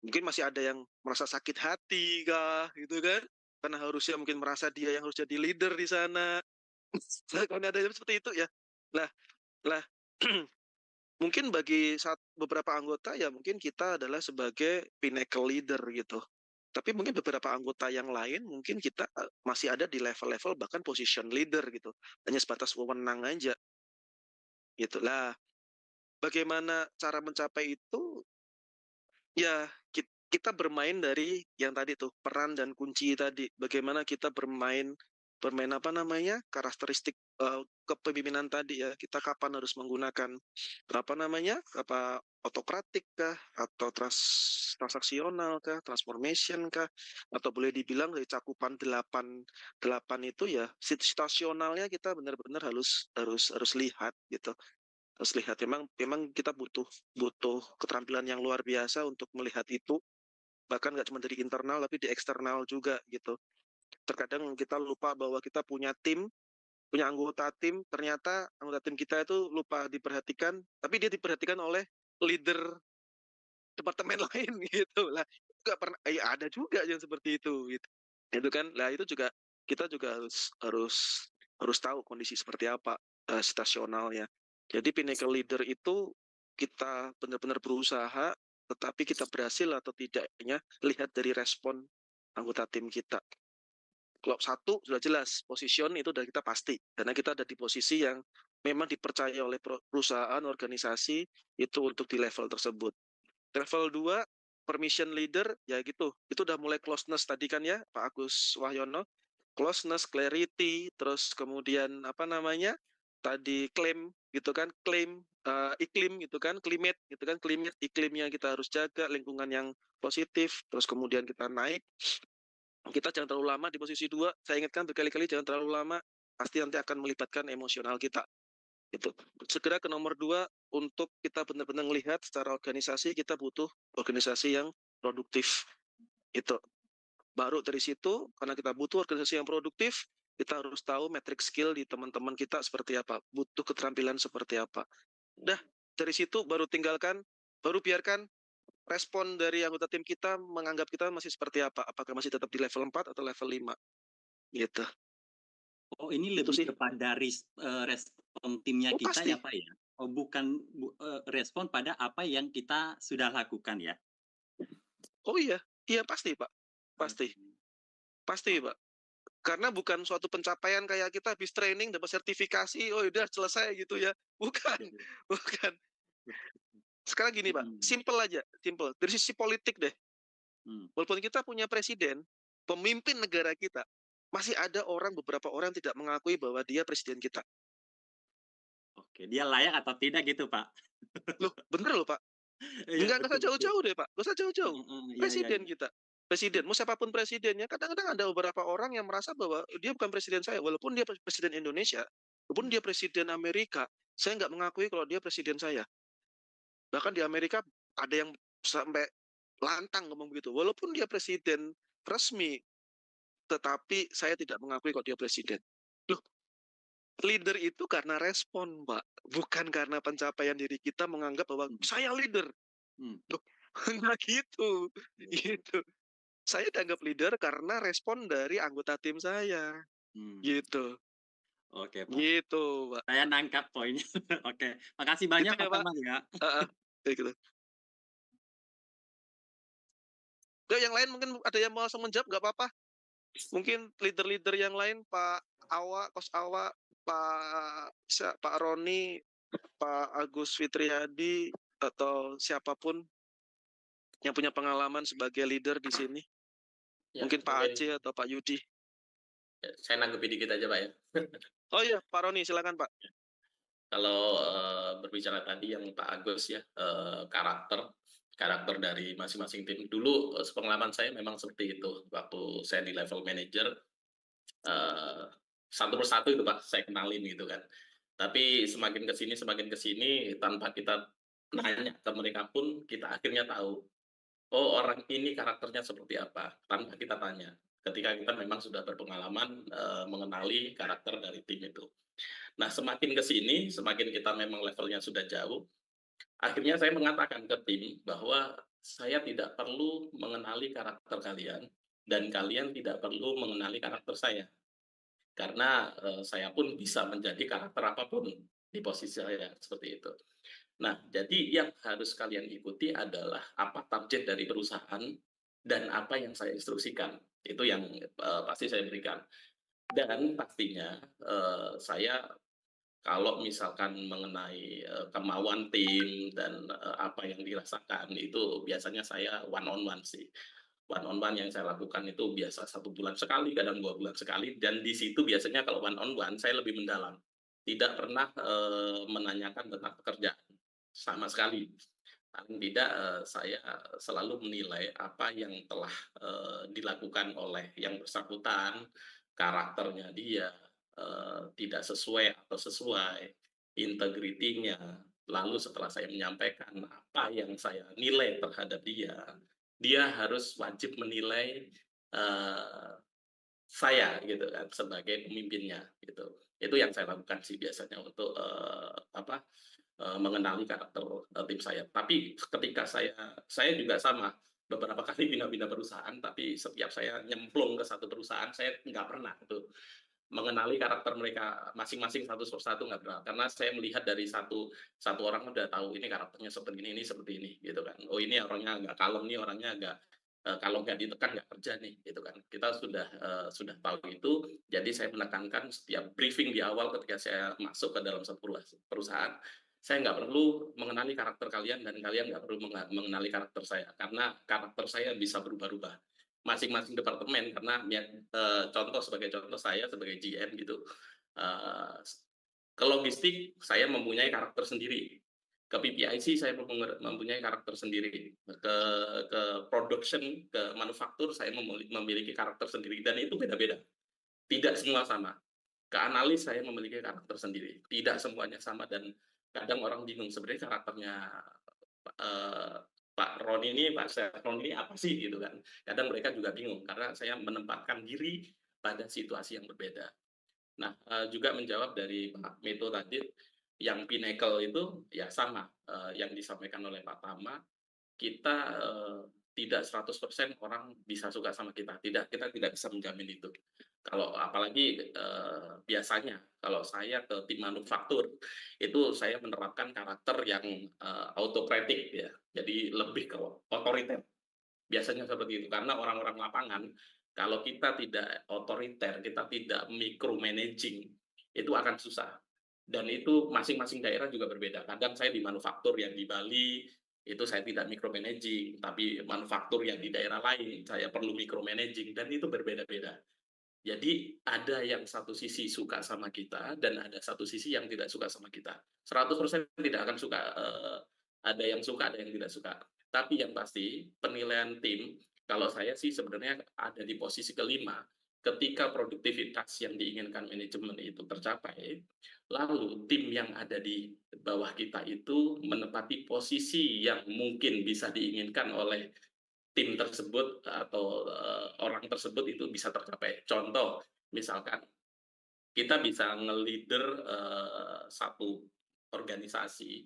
Mungkin masih ada yang merasa sakit hati kah gitu kan? Karena harusnya mungkin merasa dia yang harus jadi leader di sana. Karena ada yang seperti itu ya. Lah mungkin bagi beberapa anggota ya mungkin kita adalah sebagai pinnacle leader gitu. Tapi mungkin beberapa anggota yang lain mungkin kita masih ada di level-level bahkan position leader gitu. Hanya sebatas wewenang aja. Gitu lah. Bagaimana cara mencapai itu? Ya, kita bermain dari yang tadi tuh peran dan kunci tadi. Bagaimana kita bermain apa namanya karakteristik kepemimpinan tadi ya. Kita kapan harus menggunakan apa namanya autokratik kah atau transaksional kah, transformation kah, atau boleh dibilang dari cakupan 8 itu ya situasionalnya kita benar-benar harus lihat gitu. Harus lihat memang kita butuh keterampilan yang luar biasa untuk melihat itu, bahkan nggak cuma dari internal tapi di eksternal juga gitu. Terkadang kita lupa bahwa kita punya tim, punya anggota tim, ternyata anggota tim kita itu lupa diperhatikan, tapi dia diperhatikan oleh leader departemen lain gitu lah. Nggak pernah ada juga yang seperti itu gitu. Itu kan lah, itu juga kita juga harus tahu kondisi seperti apa situasionalnya. Jadi pinnacle leader itu kita benar-benar berusaha, tetapi kita berhasil atau tidaknya lihat dari respon anggota tim kita. Kalau 1 sudah jelas, position itu udah kita pasti, karena kita ada di posisi yang memang dipercaya oleh perusahaan, organisasi itu untuk di level tersebut. Level 2, permission leader, ya gitu. Itu udah mulai closeness tadi kan ya, Pak Agus Wahyono. Closeness, clarity, terus kemudian apa namanya? Tadi klaim gitu kan, klaim iklim gitu kan, climate gitu kan, climate iklimnya kita harus jaga, lingkungan yang positif, terus kemudian kita naik. Kita jangan terlalu lama di posisi 2. Saya ingatkan berkali-kali jangan terlalu lama, pasti nanti akan melibatkan emosional kita. Itu segera ke nomor 2, untuk kita benar-benar melihat secara organisasi kita butuh organisasi yang produktif. Itu baru dari situ, karena kita butuh organisasi yang produktif, kita harus tahu metrik skill di teman-teman kita seperti apa, butuh keterampilan seperti apa. Udah dari situ baru biarkan respon dari anggota tim kita menganggap kita masih seperti apa, apakah masih tetap di level 4 atau level 5 gitu. Oh, ini lebih kepada respon timnya kita pasti. Ya Pak ya? Oh, bukan respon pada apa yang kita sudah lakukan ya? Oh iya pasti Pak, pasti Pak. Karena bukan suatu pencapaian kayak kita habis training dapat sertifikasi, oh udah selesai gitu ya, bukan. Sekarang gini Pak, simple aja, simple. Dari sisi politik deh, walaupun kita punya presiden, pemimpin negara kita, masih ada beberapa orang yang tidak mengakui bahwa dia presiden kita. Oke, dia layak atau tidak gitu, Pak? Loh, bener loh Pak. Iya, Nggak usah jauh-jauh deh Pak, nggak usah jauh-jauh. Presiden kita. Presiden, mau siapapun presidennya, kadang-kadang ada beberapa orang yang merasa bahwa dia bukan presiden saya, walaupun dia presiden Indonesia, walaupun dia presiden Amerika, saya nggak mengakui kalau dia presiden saya. Bahkan di Amerika ada yang sampai lantang ngomong begitu, walaupun dia presiden resmi, tetapi saya tidak mengakui kalau dia presiden. Loh, leader itu karena respon, Pak. Bukan karena pencapaian diri kita menganggap bahwa saya leader. Loh, enggak gitu. Gitu. Saya dianggap leader karena respon dari anggota tim saya. Gitu. Oke, Pak. Gitu, Pak. Saya nangkap poinnya. Oke. Makasih banyak, Gitu ya, Pak Pak. Tama ya. Gitu. Yang lain mungkin ada yang mau langsung menjawab, nggak apa-apa. Mungkin leader-leader yang lain, Pak Awa, Kos Awa, Pak Roni, Pak Agus Fitriadi, atau siapapun yang punya pengalaman sebagai leader di sini. Ya, mungkin Pak Aceh atau Pak Yudi. Ya, saya nanggepi dikit aja Pak ya. Oh iya, Pak Roni, silakan Pak. Kalau berbicara tadi yang Pak Agus ya, karakter dari masing-masing tim. Dulu pengalaman saya memang seperti itu. Waktu saya di level manager, satu persatu itu Pak, saya kenalin gitu kan. Tapi semakin ke sini, tanpa kita nanya ke mereka pun, kita akhirnya tahu, oh orang ini karakternya seperti apa, tanpa kita tanya. Ketika kita memang sudah berpengalaman mengenali karakter dari tim itu. Nah, semakin ke sini, semakin kita memang levelnya sudah jauh, akhirnya saya mengatakan ke tim bahwa saya tidak perlu mengenali karakter kalian, dan kalian tidak perlu mengenali karakter saya. Karena saya pun bisa menjadi karakter apapun di posisi saya, seperti itu. Nah, jadi yang harus kalian ikuti adalah apa target dari perusahaan dan apa yang saya instruksikan. Itu yang pasti saya berikan. Dan pastinya saya kalau misalkan mengenai kemauan tim dan apa yang dirasakan, itu biasanya saya one on one sih. One on one yang saya lakukan itu biasa 1 bulan sekali, kadang 2 bulan sekali, dan di situ biasanya kalau one on one saya lebih mendalam. Tidak pernah menanyakan tentang pekerjaan sama sekali. Paling tidak saya selalu menilai apa yang telah dilakukan oleh yang bersangkutan, karakternya dia tidak sesuai atau sesuai, integritinya. Lalu setelah saya menyampaikan apa yang saya nilai terhadap dia harus wajib menilai saya gitu kan sebagai pemimpinnya gitu. Itu yang saya lakukan sih biasanya untuk mengenali karakter tim saya. Tapi ketika saya juga sama, beberapa kali pindah-pindah perusahaan, tapi setiap saya nyemplung ke satu perusahaan, saya nggak pernah tuh mengenali karakter mereka masing-masing satu persatu, nggak pernah. Karena saya melihat dari satu orang udah tahu ini karakternya seperti ini seperti ini gitu kan. Oh ini orangnya agak kalem nih, orangnya agak kalau nggak ditekan nggak kerja nih gitu kan. Kita sudah tahu itu. Jadi saya menekankan setiap briefing di awal ketika saya masuk ke dalam satu perusahaan, saya nggak perlu mengenali karakter kalian dan kalian nggak perlu mengenali karakter saya, karena karakter saya bisa berubah-ubah masing-masing departemen. Karena sebagai contoh saya sebagai GM gitu, ke logistik saya mempunyai karakter sendiri, ke PPIC saya mempunyai karakter sendiri, ke production, ke manufaktur saya memiliki karakter sendiri, dan itu beda-beda, tidak semua sama. Ke analis saya memiliki karakter sendiri, tidak semuanya sama, dan kadang orang bingung sebenarnya karakternya Pak Roni ini, Pak Stefan ini apa sih gitu kan. Kadang mereka juga bingung karena saya menempatkan diri pada situasi yang berbeda. Nah, juga menjawab dari Pak Meto tadi, yang Pinnacle itu ya sama yang disampaikan oleh Pak Tama, kita tidak 100% orang bisa suka sama kita. Kita tidak bisa menjamin itu. Kalau apalagi biasanya kalau saya ke tim manufaktur, itu saya menerapkan karakter yang autokratik ya. Jadi lebih ke otoriter. Biasanya seperti itu, karena orang-orang lapangan kalau kita tidak otoriter, kita tidak micromanaging, itu akan susah. Dan itu masing-masing daerah juga berbeda. Kadang saya di manufaktur yang di Bali, itu saya tidak micromanaging, tapi manufaktur yang di daerah lain, saya perlu micromanaging, dan itu berbeda-beda. Jadi ada yang satu sisi suka sama kita, dan ada satu sisi yang tidak suka sama kita. 100% tidak akan suka, ada yang suka, ada yang tidak suka. Tapi yang pasti, penilaian tim, kalau saya sih sebenarnya ada di posisi kelima, ketika produktivitas yang diinginkan manajemen itu tercapai, lalu tim yang ada di bawah kita itu menempati posisi yang mungkin bisa diinginkan oleh tim tersebut atau orang tersebut itu bisa tercapai. Contoh, misalkan kita bisa nge-leader satu organisasi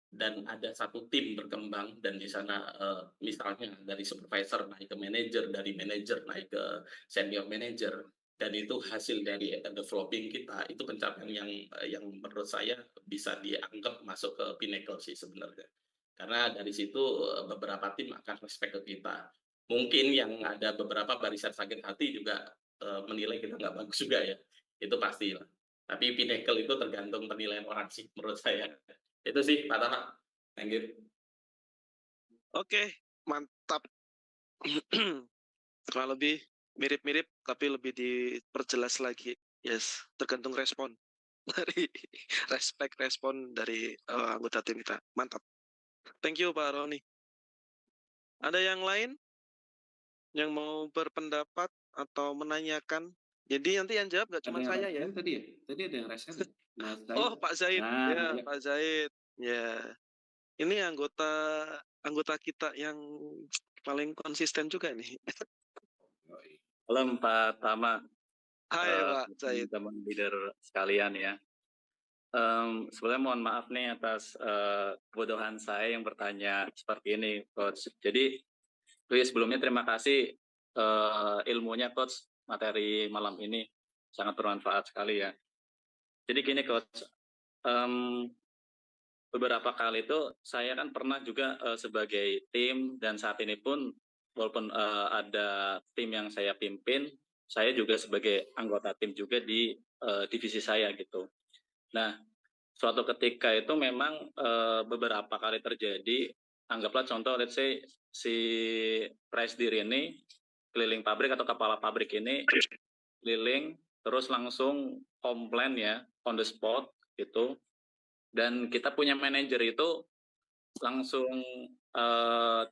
dan ada satu tim berkembang, dan di sana misalnya dari supervisor naik ke manager, dari manager naik ke senior manager, dan itu hasil dari developing kita, itu pencapaian yang menurut saya bisa dianggap masuk ke pinnacle sih sebenarnya. Karena dari situ beberapa tim akan respect ke kita. Mungkin yang ada beberapa barisan sakit hati juga menilai kita nggak bagus juga ya, itu pasti lah. Tapi pinnacle itu tergantung penilaian orang sih menurut saya. Itu sih Pak Tama. Thank you. Oke, mantap. Kurang lebih mirip-mirip, tapi lebih diperjelas lagi. Yes, tergantung respon dari respon dari anggota tim kita. Mantap. Thank you Pak Roni. Ada yang lain yang mau berpendapat atau menanyakan? Jadi nanti yang jawab nggak cuma saya ya. Tadi ada yang resen. Oh Pak Zaid, nah, ya Pak Zaid, ya. Ini anggota kita yang paling konsisten juga nih. Halo Pak Tama. Hai Pak Zaid. Teman leader sekalian ya. Sebenarnya mohon maaf nih atas kebodohan saya yang bertanya seperti ini, Coach. Jadi, sebelumnya terima kasih ilmunya, Coach. Materi malam ini sangat bermanfaat sekali ya. Jadi gini, Coach. Beberapa kali itu saya kan pernah juga sebagai tim, dan saat ini pun walaupun ada tim yang saya pimpin, saya juga sebagai anggota tim juga di divisi saya gitu. Nah, suatu ketika itu memang beberapa kali terjadi, anggaplah contoh, let's say si presidir ini keliling pabrik atau kepala pabrik ini keliling terus langsung komplain ya on the spot gitu, dan kita punya manajer itu langsung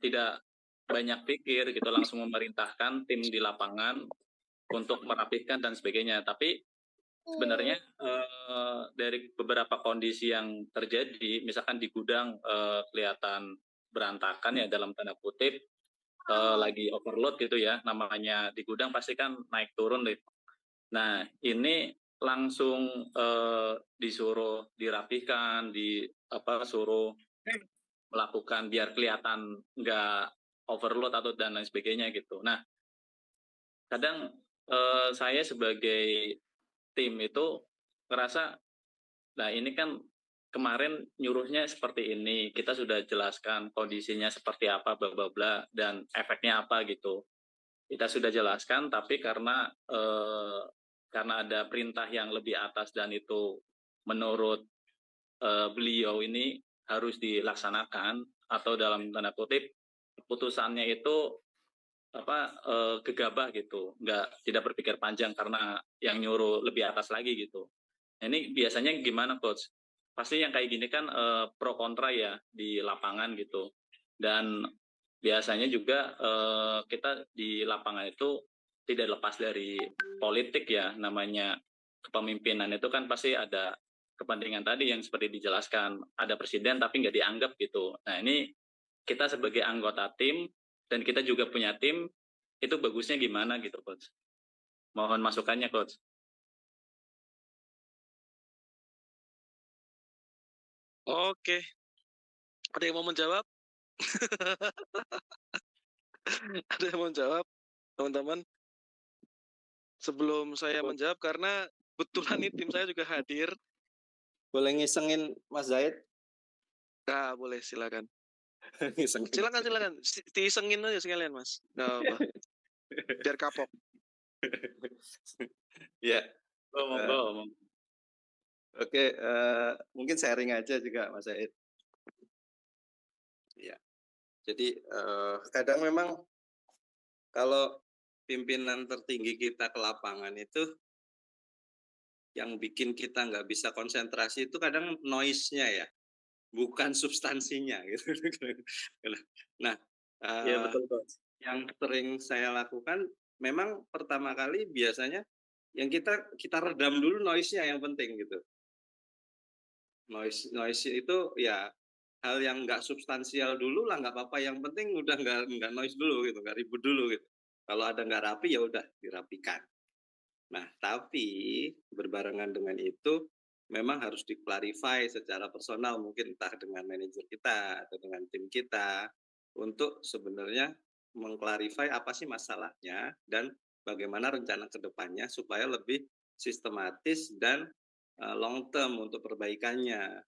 tidak banyak pikir gitu, langsung memerintahkan tim di lapangan untuk merapikan dan sebagainya. Tapi sebenarnya dari beberapa kondisi yang terjadi, misalkan di gudang kelihatan berantakan ya dalam tanda kutip, lagi overload gitu ya, namanya di gudang pasti kan naik turun deh. Nah ini langsung disuruh dirapikan, suruh melakukan biar kelihatan nggak overload atau dan lain sebagainya gitu. Nah kadang saya sebagai tim itu ngerasa, nah ini kan kemarin nyuruhnya seperti ini, kita sudah jelaskan kondisinya seperti apa, bla bla bla, dan efeknya apa gitu. Kita sudah jelaskan, tapi karena ada perintah yang lebih atas dan itu menurut beliau ini harus dilaksanakan, atau dalam tanda kutip keputusannya itu gegabah gitu, tidak berpikir panjang karena yang nyuruh lebih atas lagi gitu. Ini biasanya gimana, Coach? Pasti yang kayak gini kan pro kontra ya di lapangan gitu. Dan biasanya juga kita di lapangan itu tidak lepas dari politik ya, namanya kepemimpinan itu kan pasti ada kepentingan tadi yang seperti dijelaskan, ada presiden tapi nggak dianggap gitu. Nah ini kita sebagai anggota tim dan kita juga punya tim, itu bagusnya gimana gitu, Coach? Mohon masukannya, Coach. Oke. Ada yang mau menjawab? Ada yang mau menjawab, teman-teman? Sebelum saya menjawab, karena kebetulan nih tim saya juga hadir. Boleh ngisengin Mas Zaid? Nah, boleh, silakan. Silakan. Diisengin aja sekalian, Mas. Nggak apa. Biar kapok. Ya. Oke, mungkin sharing aja juga Mas Said. Ya, jadi kadang memang kalau pimpinan tertinggi kita ke lapangan itu yang bikin kita nggak bisa konsentrasi itu kadang noise-nya ya, bukan substansinya gitu. Nah, Iya betul Coach. yang sering saya lakukan memang pertama kali biasanya yang kita redam dulu noise-nya yang penting gitu. Noise itu ya hal yang nggak substansial dulu lah, nggak apa-apa, yang penting udah nggak noise dulu gitu, nggak ribut dulu gitu. Kalau ada nggak rapi ya udah dirapikan. Nah, tapi berbarengan dengan itu memang harus diklarify secara personal, mungkin entah dengan manajer kita atau dengan tim kita, untuk sebenarnya mengklarify apa sih masalahnya dan bagaimana rencana ke depannya supaya lebih sistematis dan long term untuk perbaikannya.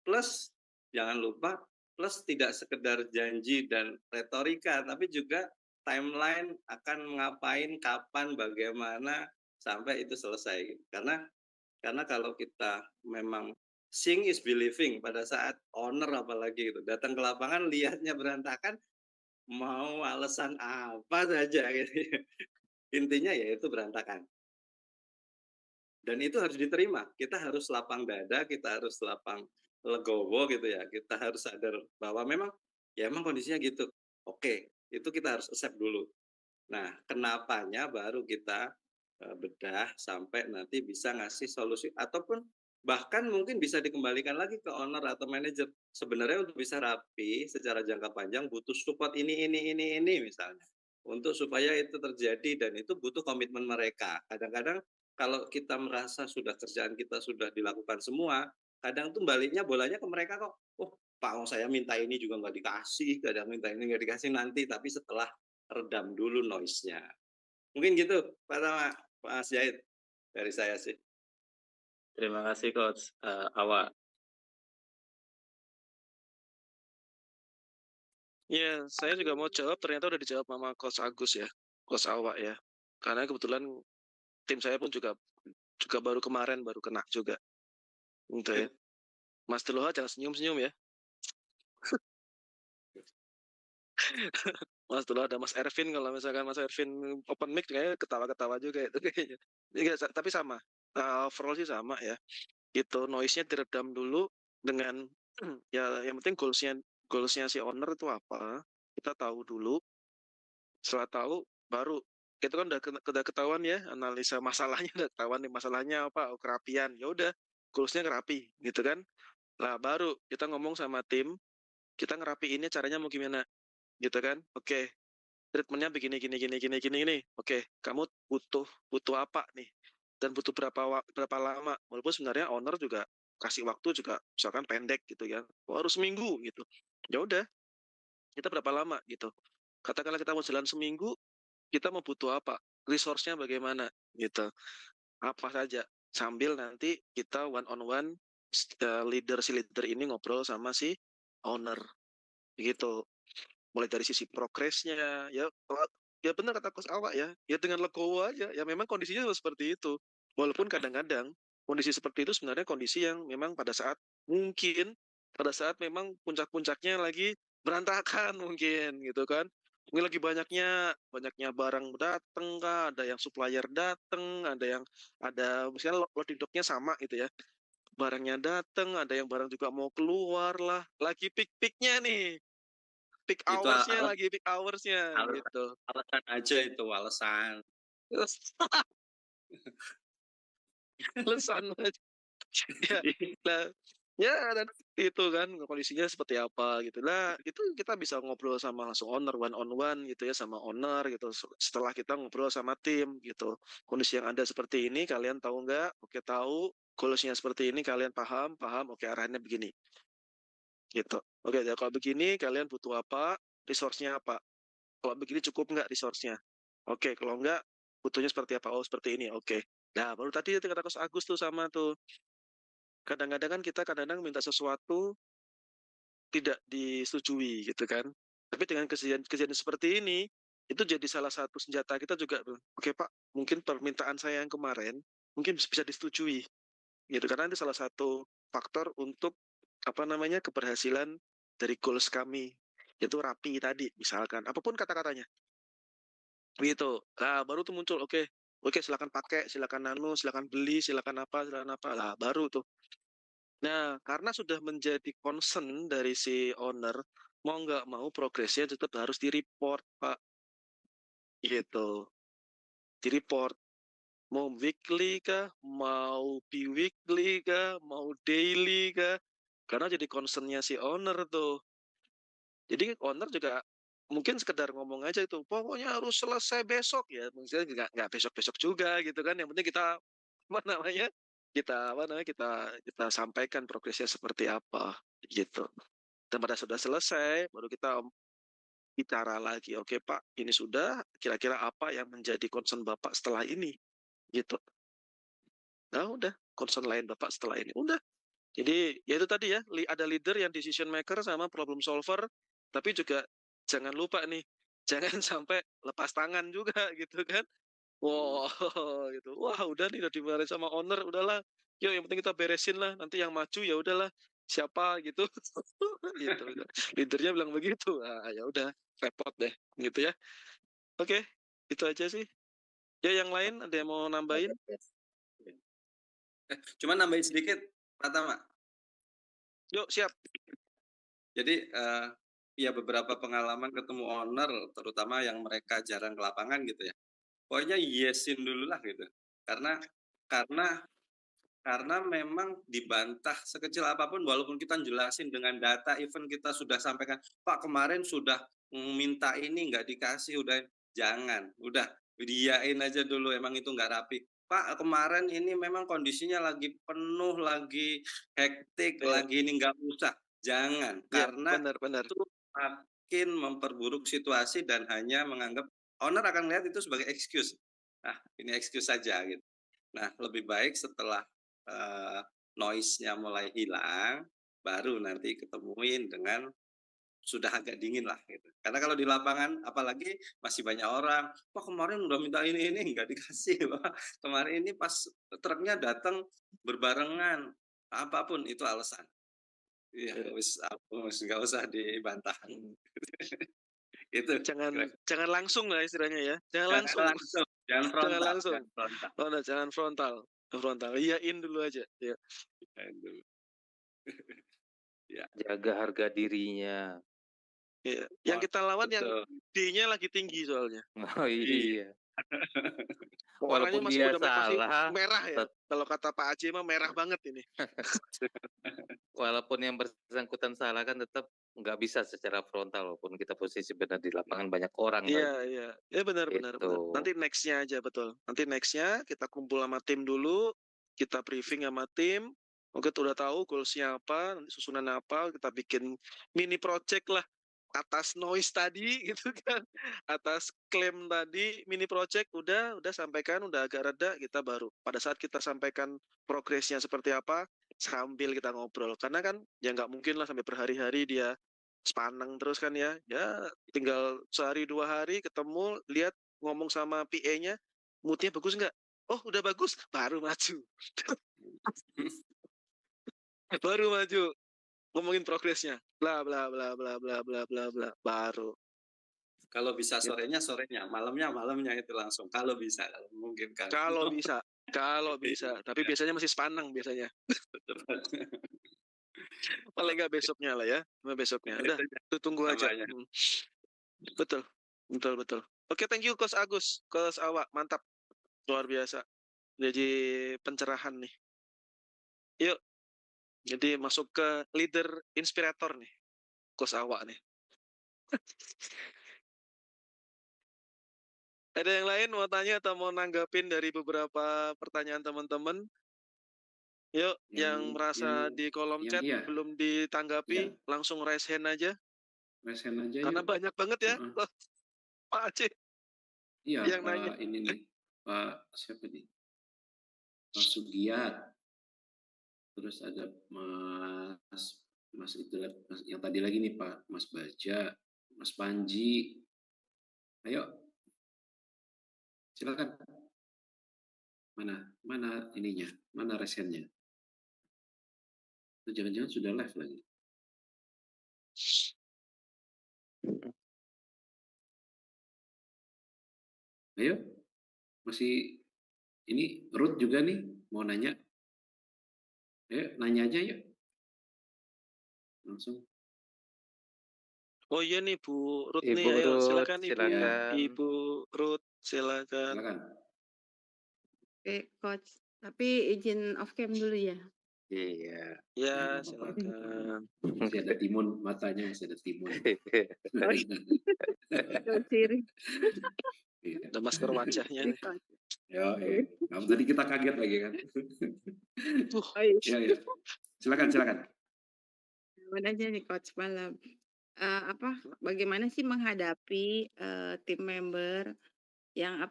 Plus jangan lupa, plus tidak sekedar janji dan retorika, tapi juga timeline akan ngapain, kapan, bagaimana sampai itu selesai. Karena kalau kita memang seeing is believing, pada saat owner apalagi gitu datang ke lapangan lihatnya berantakan, mau alasan apa saja gitu. Intinya ya itu berantakan. Dan itu harus diterima. Kita harus lapang dada, kita harus lapang legowo gitu ya. Kita harus sadar bahwa memang ya emang kondisinya gitu. Oke, itu kita harus accept dulu. Nah, kenapanya baru kita bedah sampai nanti bisa ngasih solusi, ataupun bahkan mungkin bisa dikembalikan lagi ke owner atau manajer. Sebenarnya untuk bisa rapi secara jangka panjang butuh support ini misalnya. Untuk supaya itu terjadi, dan itu butuh komitmen mereka. Kadang-kadang kalau kita merasa sudah kerjaan kita sudah dilakukan semua, kadang tuh baliknya bolanya ke mereka kok. Oh, Pak, saya minta ini juga nggak dikasih, kadang minta ini nggak dikasih nanti, tapi setelah redam dulu noise-nya. Mungkin gitu, Pak Tama, Pak Zahid, dari saya sih. Terima kasih Coach Awa. Ya, saya juga mau jawab, ternyata udah dijawab sama Coach Agus ya, Coach Awa ya. Karena kebetulan tim saya pun juga baru kemarin baru kena juga. Gitu ya. Mas Deloha jangan senyum-senyum ya. Mas Deloha ada Mas Ervin, kalau misalkan Mas Ervin open mic kayaknya ketawa-ketawa juga itu kayaknya. Enggak, tapi sama. Overall sih sama ya. Gitu, noise-nya diredam dulu dengan ya yang penting goals-nya si owner itu apa. Kita tahu dulu. Setelah tahu baru itu kan udah ketahuan ya, analisa masalahnya udah ketahuan nih masalahnya apa, kerapian. Ya udah, goals-nya ngerapi gitu kan. Lah baru kita ngomong sama tim, kita ngerapiinnya caranya mau gimana gitu kan. Oke, treatmentnya begini gini. Oke, kamu butuh apa nih, dan butuh berapa lama, walaupun sebenarnya owner juga kasih waktu juga misalkan pendek gitu ya, harus seminggu gitu. Ya udah, kita berapa lama gitu, katakanlah kita mau jalan seminggu, kita mau butuh apa, resource-nya bagaimana gitu, apa saja, sambil nanti kita one on one, si leader ini ngobrol sama si owner gitu, mulai dari sisi progresnya ya. Ya benar kata Coach Awak ya dengan legowo aja ya, memang kondisinya seperti itu, walaupun kadang-kadang kondisi seperti itu sebenarnya kondisi yang memang pada saat memang puncak-puncaknya lagi berantakan mungkin gitu kan, mungkin lagi banyaknya barang datang kah, ada yang supplier datang, ada misalnya loading docknya sama gitu ya, barangnya datang, ada yang barang juga mau keluar lah, lagi peak-peaknya nih, peak Itu hours-nya gitu. Alasan aja itu, alasan. Alasan aja. Ya, dan itu kan kondisinya seperti apa gitu lah. Itu kita bisa ngobrol sama langsung owner one on one gitu ya, sama owner gitu. Setelah kita ngobrol sama tim gitu. Kondisi yang ada seperti ini, kalian tahu nggak? Oke, tahu. Goalsnya seperti ini, kalian paham? Oke, arahannya begini. Gitu. Oke, ya kalau begini kalian butuh apa? Resource-nya apa? Kalau begini cukup nggak resource-nya? Oke, kalau nggak butuhnya seperti apa? Oh, seperti ini. Oke. Nah, baru tadi kata Coach Agus tuh sama tuh. Kadang-kadang kan kita minta sesuatu tidak disetujui gitu kan. Tapi dengan kejadian seperti ini, itu jadi salah satu senjata kita juga. Oke Pak, mungkin permintaan saya yang kemarin mungkin bisa disetujui gitu, karena itu salah satu faktor untuk keberhasilan dari goals kami, yaitu rapi tadi misalkan, apapun kata-katanya gitu. Nah baru tuh muncul, oke silakan pakai, silakan silakan beli, silakan apa, lah baru tuh. Nah karena sudah menjadi concern dari si owner, mau nggak mau progresnya tetap harus di-report Pak, gitu, di-report. Mau weekly kah, mau bi-weekly kah, mau daily kah, karena jadi concern-nya si owner tuh. Jadi owner juga mungkin sekedar ngomong aja itu, pokoknya harus selesai besok ya, mungkin nggak besok-besok juga gitu kan. Yang penting kita kita sampaikan progresnya seperti apa gitu. Dan pada sudah selesai, baru kita bicara lagi. Oke Pak, ini sudah. Kira-kira apa yang menjadi concern Bapak setelah ini? Gitu. Nah udah, concern lain Bapak setelah ini. Udah. Jadi ya itu tadi ya, ada leader yang decision maker sama problem solver, tapi juga jangan lupa nih, jangan sampai lepas tangan juga gitu kan. Wow, gitu. Wah, udah nih udah dimarahin sama owner, udahlah. Yuk yang penting kita beresin lah, nanti yang maju ya udahlah siapa gitu. Gitu. Leadernya bilang begitu. Ah, ya udah, repot deh gitu ya. Oke, itu aja sih. Ya yang lain ada yang mau nambahin? Cuma nambahin sedikit, Pratama. Yuk, siap. Jadi ya beberapa pengalaman ketemu owner, terutama yang mereka jarang ke lapangan gitu ya. Pokoknya yesin dulu lah gitu. Karena memang dibantah sekecil apapun, walaupun kita jelasin dengan data, even kita sudah sampaikan, Pak kemarin sudah minta ini nggak dikasih, udah diain aja dulu, emang itu nggak rapi. Pak kemarin ini memang kondisinya lagi penuh, lagi hektik, lagi ini nggak usah, jangan, karena benar. itu makin memperburuk situasi dan hanya menganggap owner akan lihat itu sebagai excuse. Nah ini excuse saja gitu. Nah lebih baik setelah noise-nya mulai hilang, baru nanti ketemuin dengan sudah agak dingin lah gitu. Karena kalau di lapangan apalagi masih banyak orang, Pak kemarin udah minta ini nggak dikasih, Pak. Kemarin ini pas truknya datang berbarengan, apapun itu alasan. Iya, wis nggak usah dibantah. Itu jangan langsung lah istilahnya ya. Jangan langsung. Jangan frontal. Iyain dulu aja. Ya. Ya. Jaga harga dirinya. Ya. Yang kita lawan yang D-nya lagi tinggi soalnya. Oh iya. Warnanya masih udah salah, merah ya. Kalau kata Pak Aceh mah merah banget ini. Walaupun yang bersangkutan salah kan tetap nggak bisa secara frontal, walaupun kita posisi benar di lapangan banyak orang. Iya. Ya benar. Nanti next-nya aja, betul. Nanti next-nya kita kumpul sama tim dulu, kita briefing sama tim. Oke, udah tahu goals-nya apa, nanti susunan apa, kita bikin mini project lah atas noise tadi gitu kan, atas klaim tadi, mini project udah sampaikan, udah agak reda, kita baru pada saat kita sampaikan progresnya seperti apa sambil kita ngobrol, karena kan ya nggak mungkin lah sampai berhari-hari dia sepaneng terus kan ya tinggal sehari 2 hari ketemu, lihat ngomong sama PA-nya, moodnya bagus nggak, oh udah bagus, baru maju. Baru maju ngomongin progresnya, bla bla bla bla bla bla bla bla, baru. Kalau bisa sorenya, malamnya itu langsung. Kalau bisa, mungkin kan. Kalau bisa. Tapi biasanya masih sepanang biasanya. Paling nggak besoknya lah ya, besoknya. Udah, tunggu aja. Betul. Oke, thank you Coach Agus, Coach Awak, mantap, luar biasa. Jadi pencerahan nih. Yuk. Jadi masuk ke leader inspirator nih, Coach Awak nih. Ada yang lain mau tanya atau mau nanggapin dari beberapa pertanyaan teman-teman? Yuk, yang merasa di kolom chat belum ditanggapi, langsung raise hand aja. Raise hand aja. Karena banyak banget ya, Pak Aceh. Iya, yang nanya. Ini nih, Pak siapa nih? Pak Sugiat. Terus ada Mas itu yang tadi lagi nih Pak, Mas Baja, Mas Panji. Ayo, silakan. Mana ininya, mana resennya? Jangan-jangan sudah live lagi. Ayo, masih ini Ruth juga nih mau nanya. Ayo, nanya aja yuk. Langsung. Oh iya nih Bu Ruth Ibu nih, ayo Ruth, silakan Ibu. silakan. Ibu Ruth, silakan. Silakan. Oke, Coach. Tapi izin off cam dulu ya. Iya. Ya, Nggak apa-apa. silakan. Masih ada timun, matanya masih ada timun. Coach Siri. Iya. Ada masker wajahnya nih. Ya, nah, tadi kita kaget lagi kan. Oh, iya. Ya, ya. Silakan. Mana aja nih Coach malam. Bagaimana sih menghadapi tim member yang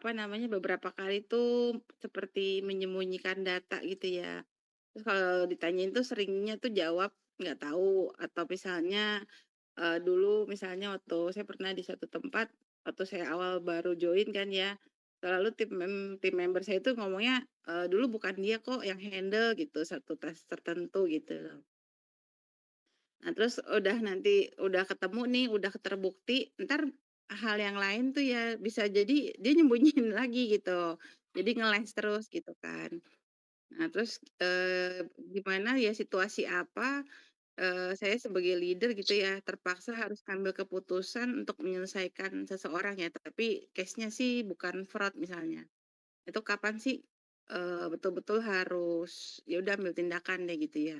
beberapa kali tuh seperti menyembunyikan data gitu ya. Terus kalau ditanyain tuh seringnya tuh jawab nggak tahu, atau misalnya dulu misalnya waktu saya pernah di satu tempat waktu saya awal baru join kan ya, selalu tim member saya itu ngomongnya dulu bukan dia kok yang handle gitu satu tes tertentu gitu. Nah terus udah ketemu nih, udah terbukti, ntar hal yang lain tuh ya bisa jadi dia nyembunyiin lagi gitu. Jadi ngeles terus gitu kan. Nah terus gimana ya situasi apa saya sebagai leader gitu ya terpaksa harus ambil keputusan untuk menyelesaikan seseorang ya, tapi case-nya sih bukan fraud misalnya. Itu kapan sih betul-betul harus ya udah ambil tindakan deh gitu ya.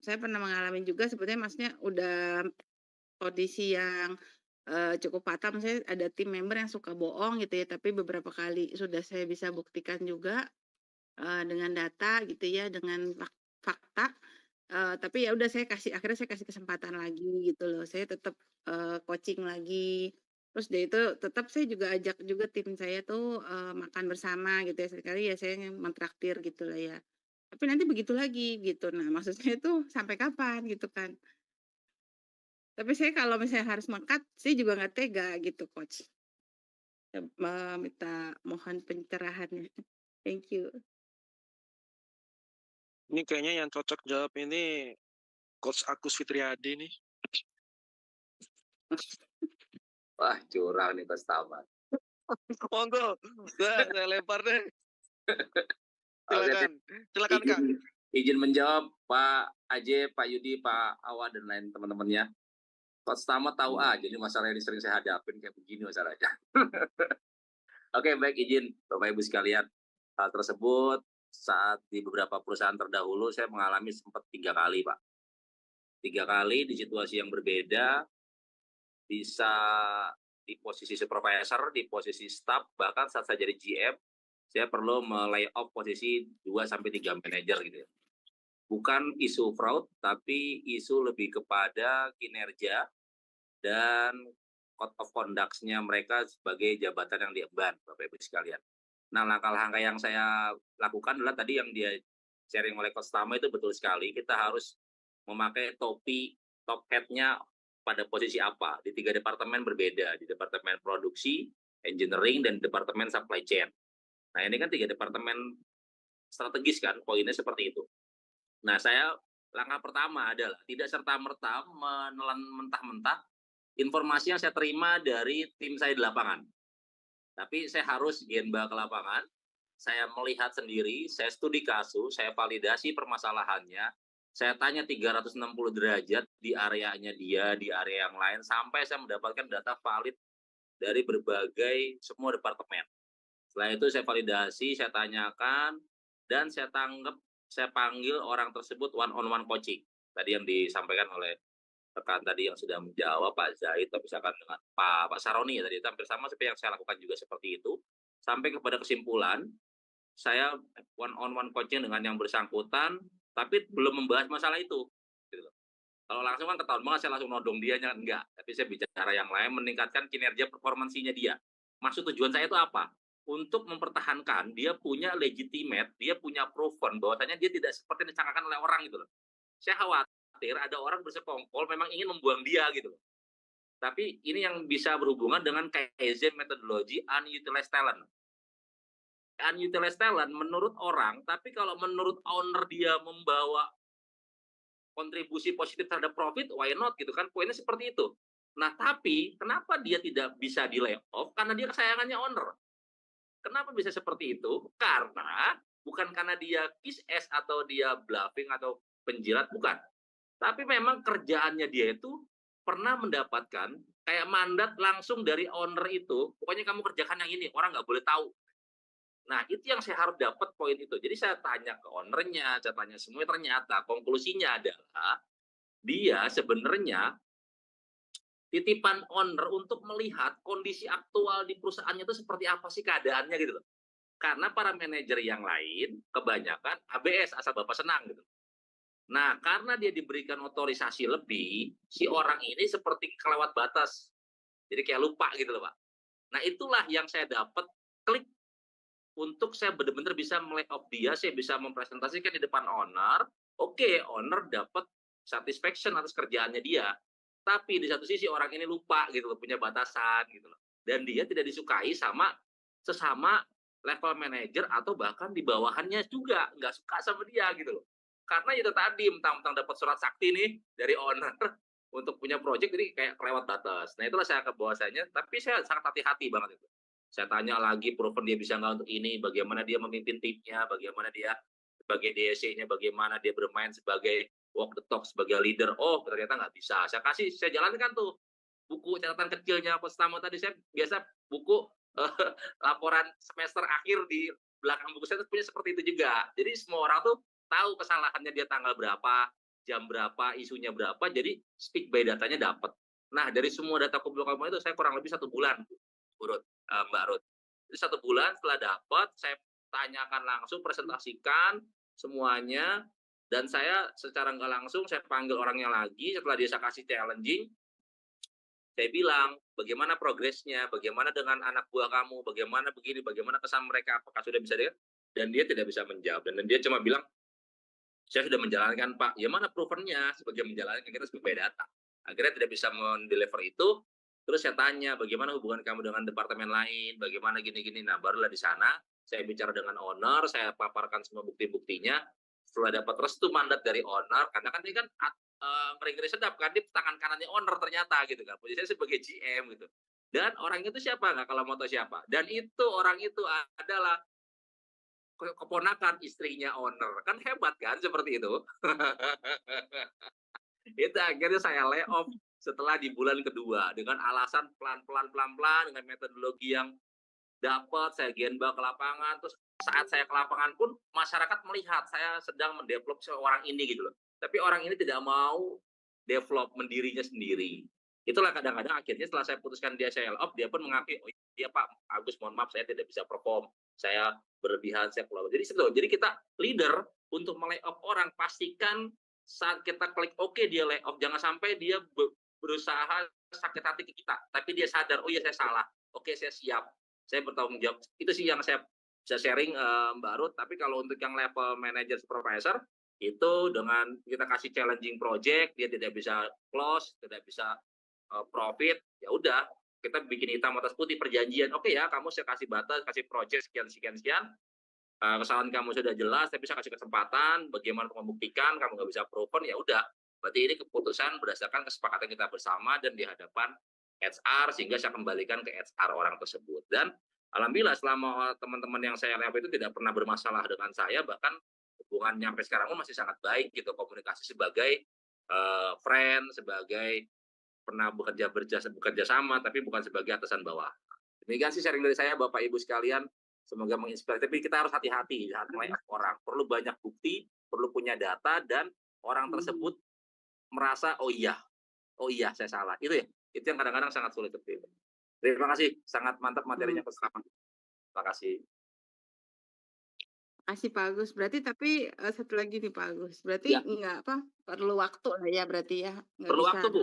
Saya pernah mengalami juga sebetulnya Masnya udah kondisi yang cukup fatal, misalnya ada tim member yang suka bohong gitu ya, tapi beberapa kali sudah saya bisa buktikan juga dengan data gitu ya, dengan fakta. Tapi ya udah akhirnya saya kasih kesempatan lagi gitu loh. Saya tetap coaching lagi. Terus dari itu tetap saya juga ajak juga tim saya tuh makan bersama gitu ya. Sekali ya saya mentraktir gitu lah ya. Tapi nanti begitu lagi gitu. Nah, maksud saya itu sampai kapan gitu kan. Tapi saya kalau misalnya harus mengkat, saya juga nggak tega gitu, Coach. Minta mohon pencerahannya. Thank you. Ini kayaknya yang cocok jawab ini Coach Agus Fitriadi nih. Wah, curang nih Coach Tama. Monggo, saya lempar deh. Silakan Kak. Izin menjawab Pak Aje, Pak Yudi, Pak Awa dan lain teman-temannya. Coach Tama tahu aja ini masalah yang sering saya hadapin kayak begini masalahnya. Oke, baik, izin Bapak Ibu sekalian. Hal tersebut saat di beberapa perusahaan terdahulu saya mengalami sempat 3 kali, Pak. 3 kali di situasi yang berbeda, bisa di posisi supervisor, di posisi staff, bahkan saat saya jadi GM, saya perlu melay-off posisi 2-3 manajer gitu ya. Bukan isu fraud, tapi isu lebih kepada kinerja dan code of conduct-nya mereka sebagai jabatan yang diemban, Bapak Ibu sekalian. Nah, langkah-langkah yang saya lakukan adalah tadi yang dia sharing oleh Coach Tama itu betul sekali. Kita harus memakai topi top hat-nya pada posisi apa. Di 3 departemen berbeda, di departemen produksi, engineering, dan departemen supply chain. Nah, ini kan 3 departemen strategis kan, poinnya seperti itu. Nah, langkah pertama adalah tidak serta-merta menelan mentah-mentah informasi yang saya terima dari tim saya di lapangan. Tapi saya harus genba ke lapangan, saya melihat sendiri, saya studi kasus, saya validasi permasalahannya, saya tanya 360 derajat di areanya dia, di area yang lain, sampai saya mendapatkan data valid dari berbagai semua departemen. Setelah itu saya validasi, saya tanyakan, dan saya panggil orang tersebut one-on-one coaching. Tadi yang disampaikan oleh rekan tadi yang sudah menjawab, Pak Zaid, atau misalkan dengan Pak Saroni ya tadi, hampir sama seperti yang saya lakukan juga seperti itu, sampai kepada kesimpulan, saya one-on-one coaching dengan yang bersangkutan, tapi belum membahas masalah itu. Gitu. Kalau langsung kan ketahuan banget, saya langsung nodong dianya, enggak. Tapi saya bicara yang lain, meningkatkan kinerja performansinya dia. Maksud tujuan saya itu apa? Untuk mempertahankan, dia punya legitimate, dia punya proven, bahwasanya dia tidak seperti disangkakan oleh orang gitu loh. Saya khawatir ada orang bersekongkol memang ingin membuang dia gitu. Tapi ini yang bisa berhubungan dengan Kaizen methodology unutilized talent. Unutilized talent menurut orang, tapi kalau menurut owner dia membawa kontribusi positif terhadap profit, why not gitu kan, poinnya seperti itu. Nah, tapi kenapa dia tidak bisa di layoff? Karena dia kesayangannya owner. Kenapa bisa seperti itu? Karena bukan karena dia kiss ass atau dia bluffing atau penjilat, bukan. Tapi memang kerjaannya dia itu pernah mendapatkan kayak mandat langsung dari owner itu, pokoknya kamu kerjakan yang ini, orang nggak boleh tahu. Nah, itu yang saya harus dapat poin itu. Jadi saya tanya ke ownernya, saya tanya semua, ternyata konklusinya adalah dia sebenarnya titipan owner untuk melihat kondisi aktual di perusahaannya itu seperti apa sih keadaannya gitu loh. Karena para manajer yang lain kebanyakan ABS, asal Bapak senang gitu. Nah, karena dia diberikan otorisasi lebih, si orang ini seperti kelewat batas. Jadi kayak lupa gitu loh, Pak. Nah, itulah yang saya dapat klik untuk saya benar-benar bisa melayoff dia, saya bisa mempresentasikan di depan owner. Oke, owner dapat satisfaction atas kerjaannya dia. Tapi di satu sisi orang ini lupa gitu loh, punya batasan gitu loh. Dan dia tidak disukai sama sesama level manager atau bahkan di bawahannya juga nggak suka sama dia gitu loh. Karena itu tadi mentang-mentang dapat surat sakti nih dari owner untuk punya project, jadi kayak kelewat batas. Nah, itulah saya ke bahwasanya, tapi saya sangat hati-hati banget itu. Saya tanya lagi, proven dia bisa nggak untuk ini, bagaimana dia memimpin timnya, bagaimana dia sebagai DSC-nya, bagaimana dia bermain sebagai walk the talk, sebagai leader. Oh, ternyata nggak bisa. Saya jalankan tuh buku catatan kecilnya pertama tadi, saya biasa buku laporan semester akhir di belakang buku saya punya seperti itu juga. Jadi semua orang tuh tahu kesalahannya dia tanggal berapa, jam berapa, isunya berapa, jadi speak by datanya dapat. Nah, dari semua data kumpul-kumpul itu saya kurang lebih 1 bulan, Mbak Ruth. Jadi 1 bulan setelah dapat, saya tanyakan langsung, presentasikan semuanya, dan saya secara nggak langsung saya panggil orangnya lagi, setelah dia saya kasih challenging, saya bilang, bagaimana progresnya, bagaimana dengan anak buah kamu, bagaimana begini, bagaimana kesan mereka, apakah sudah bisa dia? Dan dia tidak bisa menjawab, dan dia cuma bilang, saya sudah menjalankan, Pak. Ya mana provennya sebagai menjalankan, kita sebagai data. Akhirnya tidak bisa mendeliver itu. Terus saya tanya, bagaimana hubungan kamu dengan departemen lain, bagaimana gini-gini. Nah, barulah di sana saya bicara dengan owner, saya paparkan semua bukti-buktinya. Setelah dapat restu mandat dari owner, karena kan ini kan ngeri-ngeri sedap kan, di tangan kanannya owner ternyata gitu kan. Posisi saya sebagai GM gitu. Dan orang itu siapa? Nggak kalau mau tahu siapa. Dan itu orang itu adalah keponakan istrinya owner. Kan hebat kan seperti itu. Itu akhirnya saya layoff setelah di bulan kedua dengan alasan pelan-pelan dengan metodologi yang dapat, saya genba ke lapangan. Terus saat saya ke lapangan pun masyarakat melihat saya sedang mendevelop seorang ini gitu loh. Tapi orang ini tidak mau develop dirinya sendiri. Itulah kadang-kadang akhirnya setelah saya putuskan dia saya layoff, dia pun mengakui, oh iya Pak Agus, mohon maaf saya tidak bisa perform, saya berlebihan, saya keluar. Jadi kita leader untuk melayoff orang, pastikan saat kita klik oke dia layoff, jangan sampai dia berusaha sakit hati ke kita, tapi dia sadar, oh iya saya salah, oke saya siap, saya bertanggung jawab. Itu sih yang saya bisa sharing Mbak Ruth. Tapi kalau untuk yang level manager supervisor, itu dengan kita kasih challenging project, dia tidak bisa close, tidak bisa profit, ya udah kita bikin hitam atas putih perjanjian. Oke ya, kamu saya kasih batas, kasih project sekian, kesalahan kamu sudah jelas, tapi saya kasih kesempatan, bagaimana untuk membuktikan, kamu nggak bisa proven, ya udah. Berarti ini keputusan berdasarkan kesepakatan kita bersama dan di hadapan HR, sehingga saya kembalikan ke HR orang tersebut. Dan alhamdulillah selama teman-teman yang saya lihat itu tidak pernah bermasalah dengan saya, bahkan hubungannya sampai sekarang pun masih sangat baik gitu, komunikasi sebagai friend, sebagai pernah bekerja sama, tapi bukan sebagai atasan bawah. Demikian sih sharing dari saya, Bapak Ibu sekalian. Semoga menginspirasi. Tapi kita harus hati-hati saat melayak orang. Perlu banyak bukti, perlu punya data, dan orang tersebut merasa, oh iya saya salah. Itu yang kadang-kadang sangat sulit terjadi. Terima kasih, sangat mantap materinya bersama. Terima kasih. Makasih Pak Agus. Berarti tapi satu lagi nih Pak Agus. Berarti enggak perlu waktu lah ya berarti ya. Perlu waktu Bu.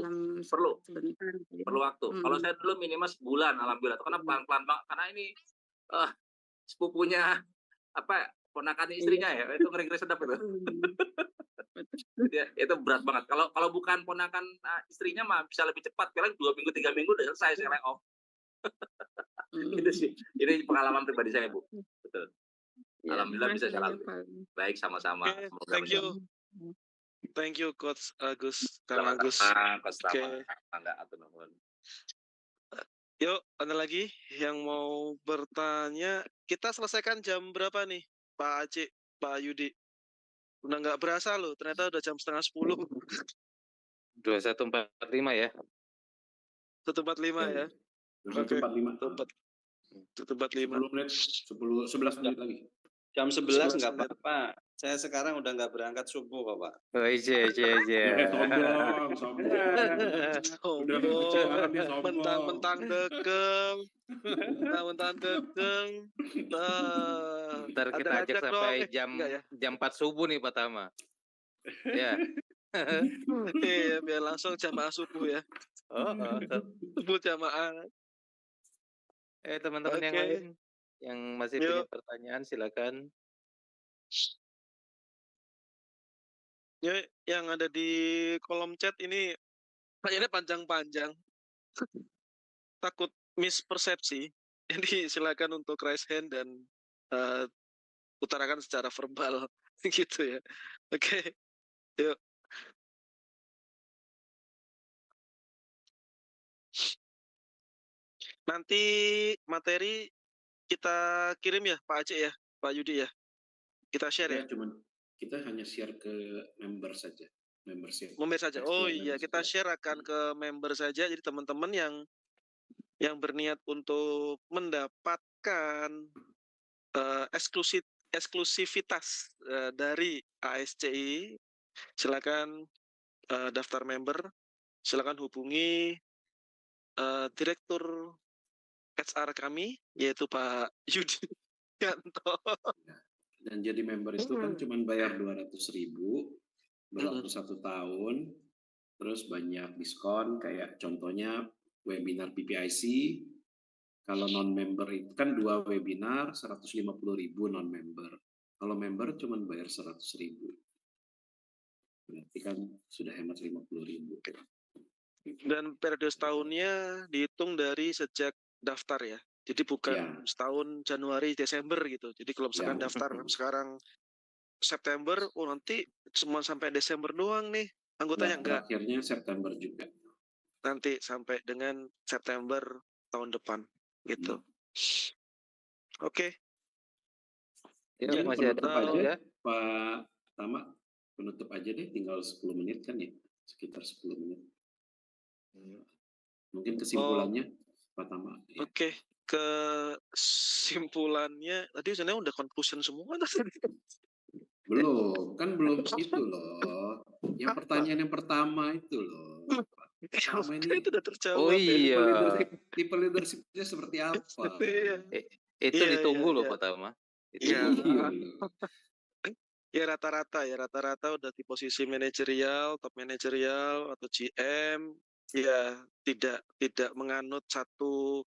Sebentar. Perlu waktu. Kalau saya dulu minimal sebulan alhamdulillah. Karena pelan-pelan karena ini sepupunya ponakan istrinya ya. Itu ngeri-ngeri sedap itu. Itu berat banget. Kalau bukan ponakan istrinya mah bisa lebih cepat. Paling 2 minggu 3 minggu udah selesai saya layoff. Itu sih. Ini pengalaman pribadi saya Bu. Betul. Ya, alhamdulillah bisa jalan. Baik, sama-sama. Thank you. Thank you Coach Agus, Kang Selamat Agus. datang, Coach Oke. Tama. Atur nuhun. Yuk, ada lagi yang mau bertanya? Kita selesaikan jam berapa nih, Pak Aceh, Pak Yudi? Udah nggak berasa loh, ternyata udah jam 9:30. 21.45 ya. 1:45 ya. 1:45. 1:45. 10 menit, 11 menit lagi. Jam 11 nggak apa-apa. Saya sekarang udah nggak berangkat subuh kok, Pak. Oh, iya. Sombong. Mentang-mentang dekeng. Ntar kita ajak sampai jam 4 subuh nih Pak Tama. Ya. Iya, biar langsung jamaah subuh ya. Subuh jamaah. Teman-teman yang lain yang masih punya pertanyaan silakan. Ya, yang ada di kolom chat ini pertanyaannya panjang-panjang. Takut mispersepsi. Jadi silakan untuk raise hand dan utarakan secara verbal gitu ya. Oke. Yuk. Nanti materi kita kirim ya Pak Aceh ya, Pak Yudi ya. Kita share ya. Kita hanya share ke member saja. Member saja. Oh iya, kita share akan ke member saja. Jadi teman-teman yang berniat untuk mendapatkan eksklusivitas dari ASCI, silakan daftar member, silakan hubungi direktur HR kami, yaitu Pak Yudi Yanto. Dan jadi member itu kan cuma bayar 200.000, berlaku 1 tahun, terus banyak diskon, kayak contohnya webinar PPIC. Kalau non-member itu kan 2 webinar, 150.000 non-member. Kalau member cuma bayar 100.000. Berarti kan sudah hemat 50.000. Dan periode setahunnya dihitung dari sejak daftar ya. Jadi bukan setahun Januari Desember gitu. Jadi kalau misalkan daftar sekarang September, nanti cuma sampai Desember doang nih anggotanya, enggak. Akhirnya September juga. Nanti sampai dengan September tahun depan gitu. Oke. Ya, masih ada aja Pak Tama, penutup aja deh, tinggal 10 menit kan ya, sekitar 10 menit. Mungkin kesimpulannya Pak Tama. Oke. Kesimpulannya tadi sebenarnya udah conclusion semua. Belum itu loh. Yang pertanyaan yang pertama itu loh. Sama ini itu udah terjawab. Oh iya. Tipe leadershipnya seperti apa? Itu ditunggu loh Pak Tama. Iya. Ya rata-rata udah di posisi manajerial, top manajerial atau GM. Ya tidak menganut satu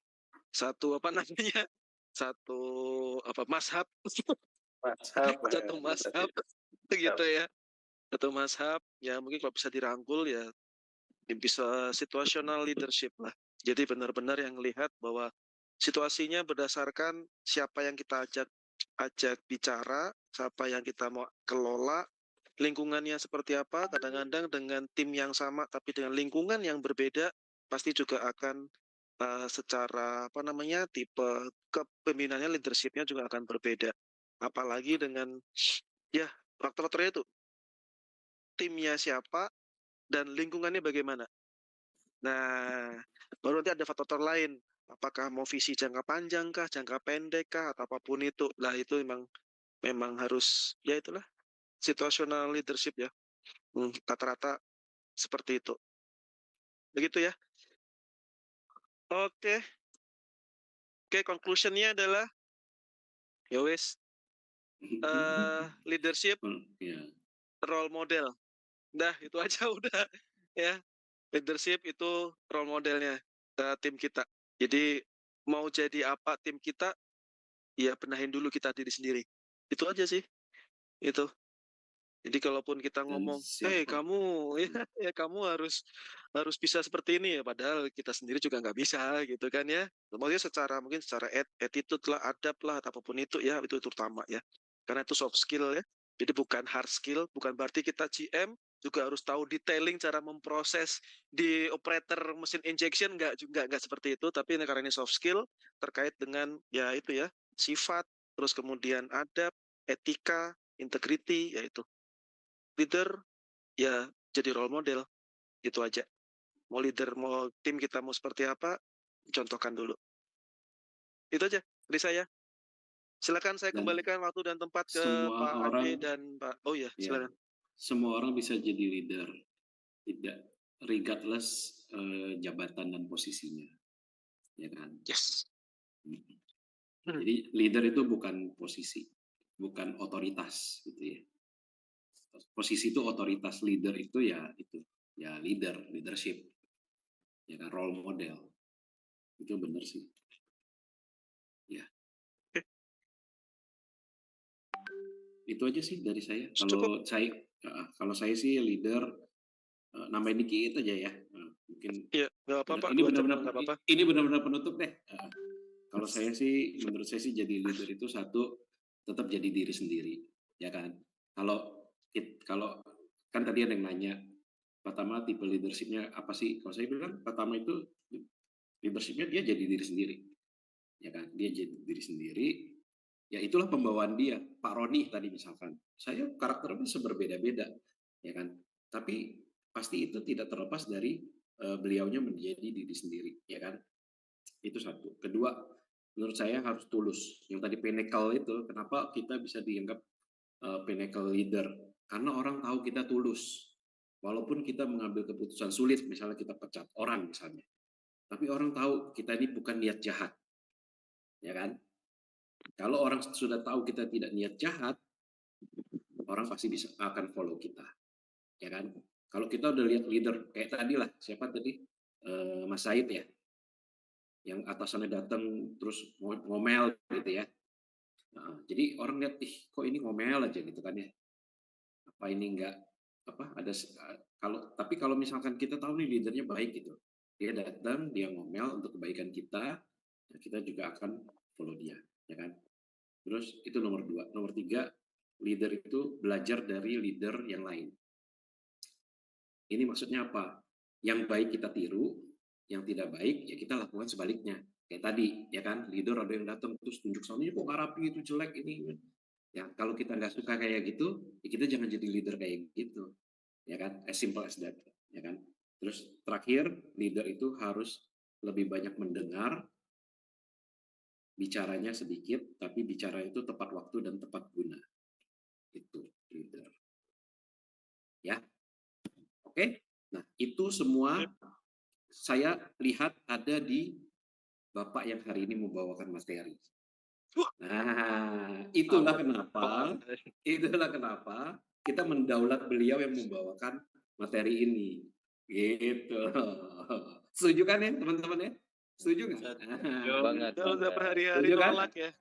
mazhab gitu ya. Satu mazhab ya, mungkin kalau bisa dirangkul ya bisa situational leadership lah. Jadi benar-benar yang lihat bahwa situasinya berdasarkan siapa yang kita ajak bicara, siapa yang kita mau kelola, lingkungannya seperti apa. Kadang-kadang dengan tim yang sama tapi dengan lingkungan yang berbeda pasti juga akan secara tipe kepemimpinannya, leadershipnya juga akan berbeda. Apalagi dengan faktor-faktornya itu timnya siapa dan lingkungannya bagaimana. Nah, baru nanti ada faktor lain. Apakah mau visi jangka panjang kah, jangka pendek kah, atau apapun itu. Lah itu memang harus itulah situational leadership ya. Rata-rata seperti itu. Begitu ya. Oke, conclusionnya adalah leadership role model. Nah, itu aja udah ya. Leadership itu role modelnya tim kita. Jadi mau jadi apa tim kita, ya benahin dulu kita diri sendiri. Itu aja sih. Itu. Jadi kalaupun kita ngomong, kamu kamu harus bisa seperti ini ya, padahal kita sendiri juga nggak bisa gitu kan ya. Maksudnya mungkin secara attitude lah, adab lah, apapun itu ya, itu terutama ya. Karena itu soft skill ya. Jadi bukan hard skill, bukan berarti kita GM juga harus tahu detailing cara memproses di operator mesin injection, nggak seperti itu, tapi karena ini soft skill terkait dengan ya itu ya, sifat, terus kemudian adab, etika, integrity, yaitu leader ya jadi role model, itu aja. Mau leader, mau tim kita mau seperti apa, contohkan dulu. Itu aja dari saya. Silakan saya kembalikan waktu dan tempat ke Pak Ade dan Pak. Oh ya, silakan. Semua orang bisa jadi leader, tidak regardless jabatan dan posisinya, ya kan? Yes. Jadi leader itu bukan posisi, bukan otoritas, gitu ya. Posisi itu otoritas, leader itu ya leadership, ya kan, role model. Itu benar sih. Ya. Itu aja sih dari saya. Kalau saya sih leader, nambahin dikit aja ya. Mungkin ya, nggak apa-apa. Ini benar-benar penutup deh. Kalau saya sih, menurut saya sih jadi leader itu satu, tetap jadi diri sendiri, ya kan. Kalau kan tadi ada yang nanya, pertama tipe leadershipnya apa sih? Kalau saya bilang pertama itu leadershipnya dia jadi diri sendiri, ya kan. Dia jadi diri sendiri. Ya itulah pembawaan dia. Pak Roni tadi misalkan, saya karakternya bisa berbeda-beda, ya kan. Tapi pasti itu tidak terlepas dari beliaunya menjadi diri sendiri, ya kan. Itu satu. Kedua, menurut saya harus tulus. Yang tadi pinnacle itu, kenapa kita bisa dianggap pinnacle leader? Karena orang tahu kita tulus. Walaupun kita mengambil keputusan sulit, misalnya kita pecat orang misalnya. Tapi orang tahu kita ini bukan niat jahat, ya kan. Kalau orang sudah tahu kita tidak niat jahat, orang pasti akan follow kita, ya kan. Kalau kita udah lihat leader, kayak tadi lah, siapa tadi? Mas Said ya, yang atasannya datang terus ngomel gitu ya. Nah, jadi orang lihat, kok ini ngomel aja gitu kan ya. Apa ini enggak tapi kalau misalkan kita tahu nih leadernya baik gitu, dia datang, dia ngomel untuk kebaikan kita juga akan follow dia, ya kan. Terus itu nomor 2. Nomor 3, leader itu belajar dari leader yang lain. Ini maksudnya apa? Yang baik kita tiru, yang tidak baik ya kita lakukan sebaliknya. Kayak tadi, ya kan, leader ada yang datang terus tunjuk sana, kok nggak rapi, itu jelek ini. Ya kalau kita nggak suka kayak gitu, ya kita jangan jadi leader kayak gitu, ya kan? As simple as that, ya kan? Terus terakhir, leader itu harus lebih banyak mendengar. Bicaranya sedikit, tapi bicara itu tepat waktu dan tepat guna. Itu leader. Ya, oke. Nah, itu semua saya lihat ada di Bapak yang hari ini membawakan materi. Nah, itulah kenapa kita mendaulat beliau yang membawakan materi ini. Gitu. Setuju kan ya, teman-teman ya? Setuju nggak? Banget. Udah berhari-hari nolak ya.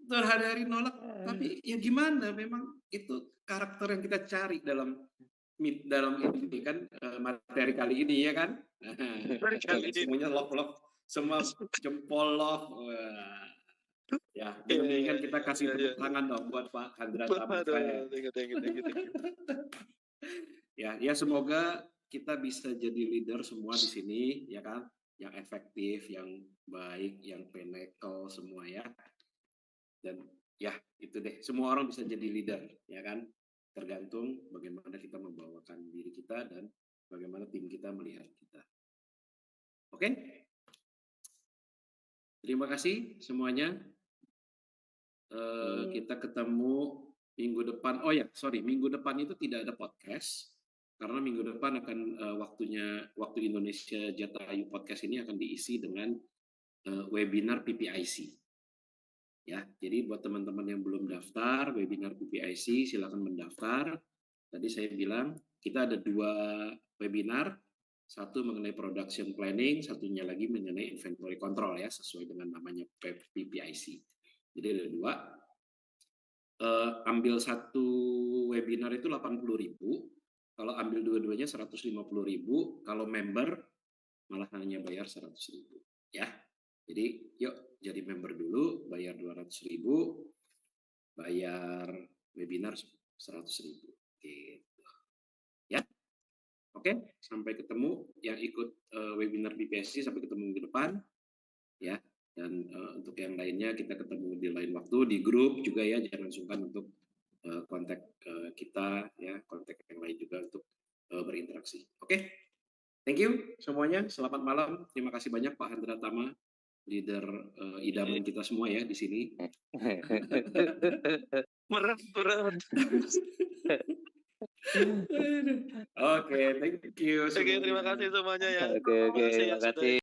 Berhari-hari nolak, tapi ya gimana? Memang itu karakter yang kita cari dalam ini kan, materi kali ini ya kan. Semuanya love, semua jempol love. Ya, mendingan kita kasih tepuk tangan dong buat Pak Handra Tamfre. Ya semoga kita bisa jadi leader semua di sini, ya kan, yang efektif, yang baik, yang pinnacle semua ya. Dan ya itu deh, semua orang bisa jadi leader, ya kan. Tergantung bagaimana kita membawakan diri kita dan bagaimana tim kita melihat kita. Oke? Terima kasih semuanya. Kita ketemu minggu depan. Oh ya, minggu depan itu tidak ada podcast. Karena minggu depan akan waktu Indonesia Jatayu Podcast ini akan diisi dengan webinar PPIC. Ya, jadi buat teman-teman yang belum daftar webinar PPIC, silakan mendaftar. Tadi saya bilang kita ada 2 webinar, satu mengenai production planning, satunya lagi mengenai inventory control ya, sesuai dengan namanya PPIC. Jadi ada 2. Ambil satu webinar itu 80.000. Kalau ambil dua-duanya 150.000, kalau member malah hanya bayar 100.000 ya. Jadi yuk jadi member dulu, bayar 200.000, bayar webinar 100.000. Gitu. Ya. Oke, sampai ketemu yang ikut webinar BPSC, sampai ketemu minggu depan. Ya. Dan untuk yang lainnya kita ketemu di lain waktu di grup juga ya, jangan sungkan untuk kontak kita ya, kontak yang lain juga untuk berinteraksi. Oke. Thank you semuanya. Selamat malam. Terima kasih banyak Pak Hendra Tama, leader idaman kita semua ya di sini. Berat. Oke, thank you. Oke, terima kasih semuanya ya. Oke, Terima kasih terima yang sudah kasih.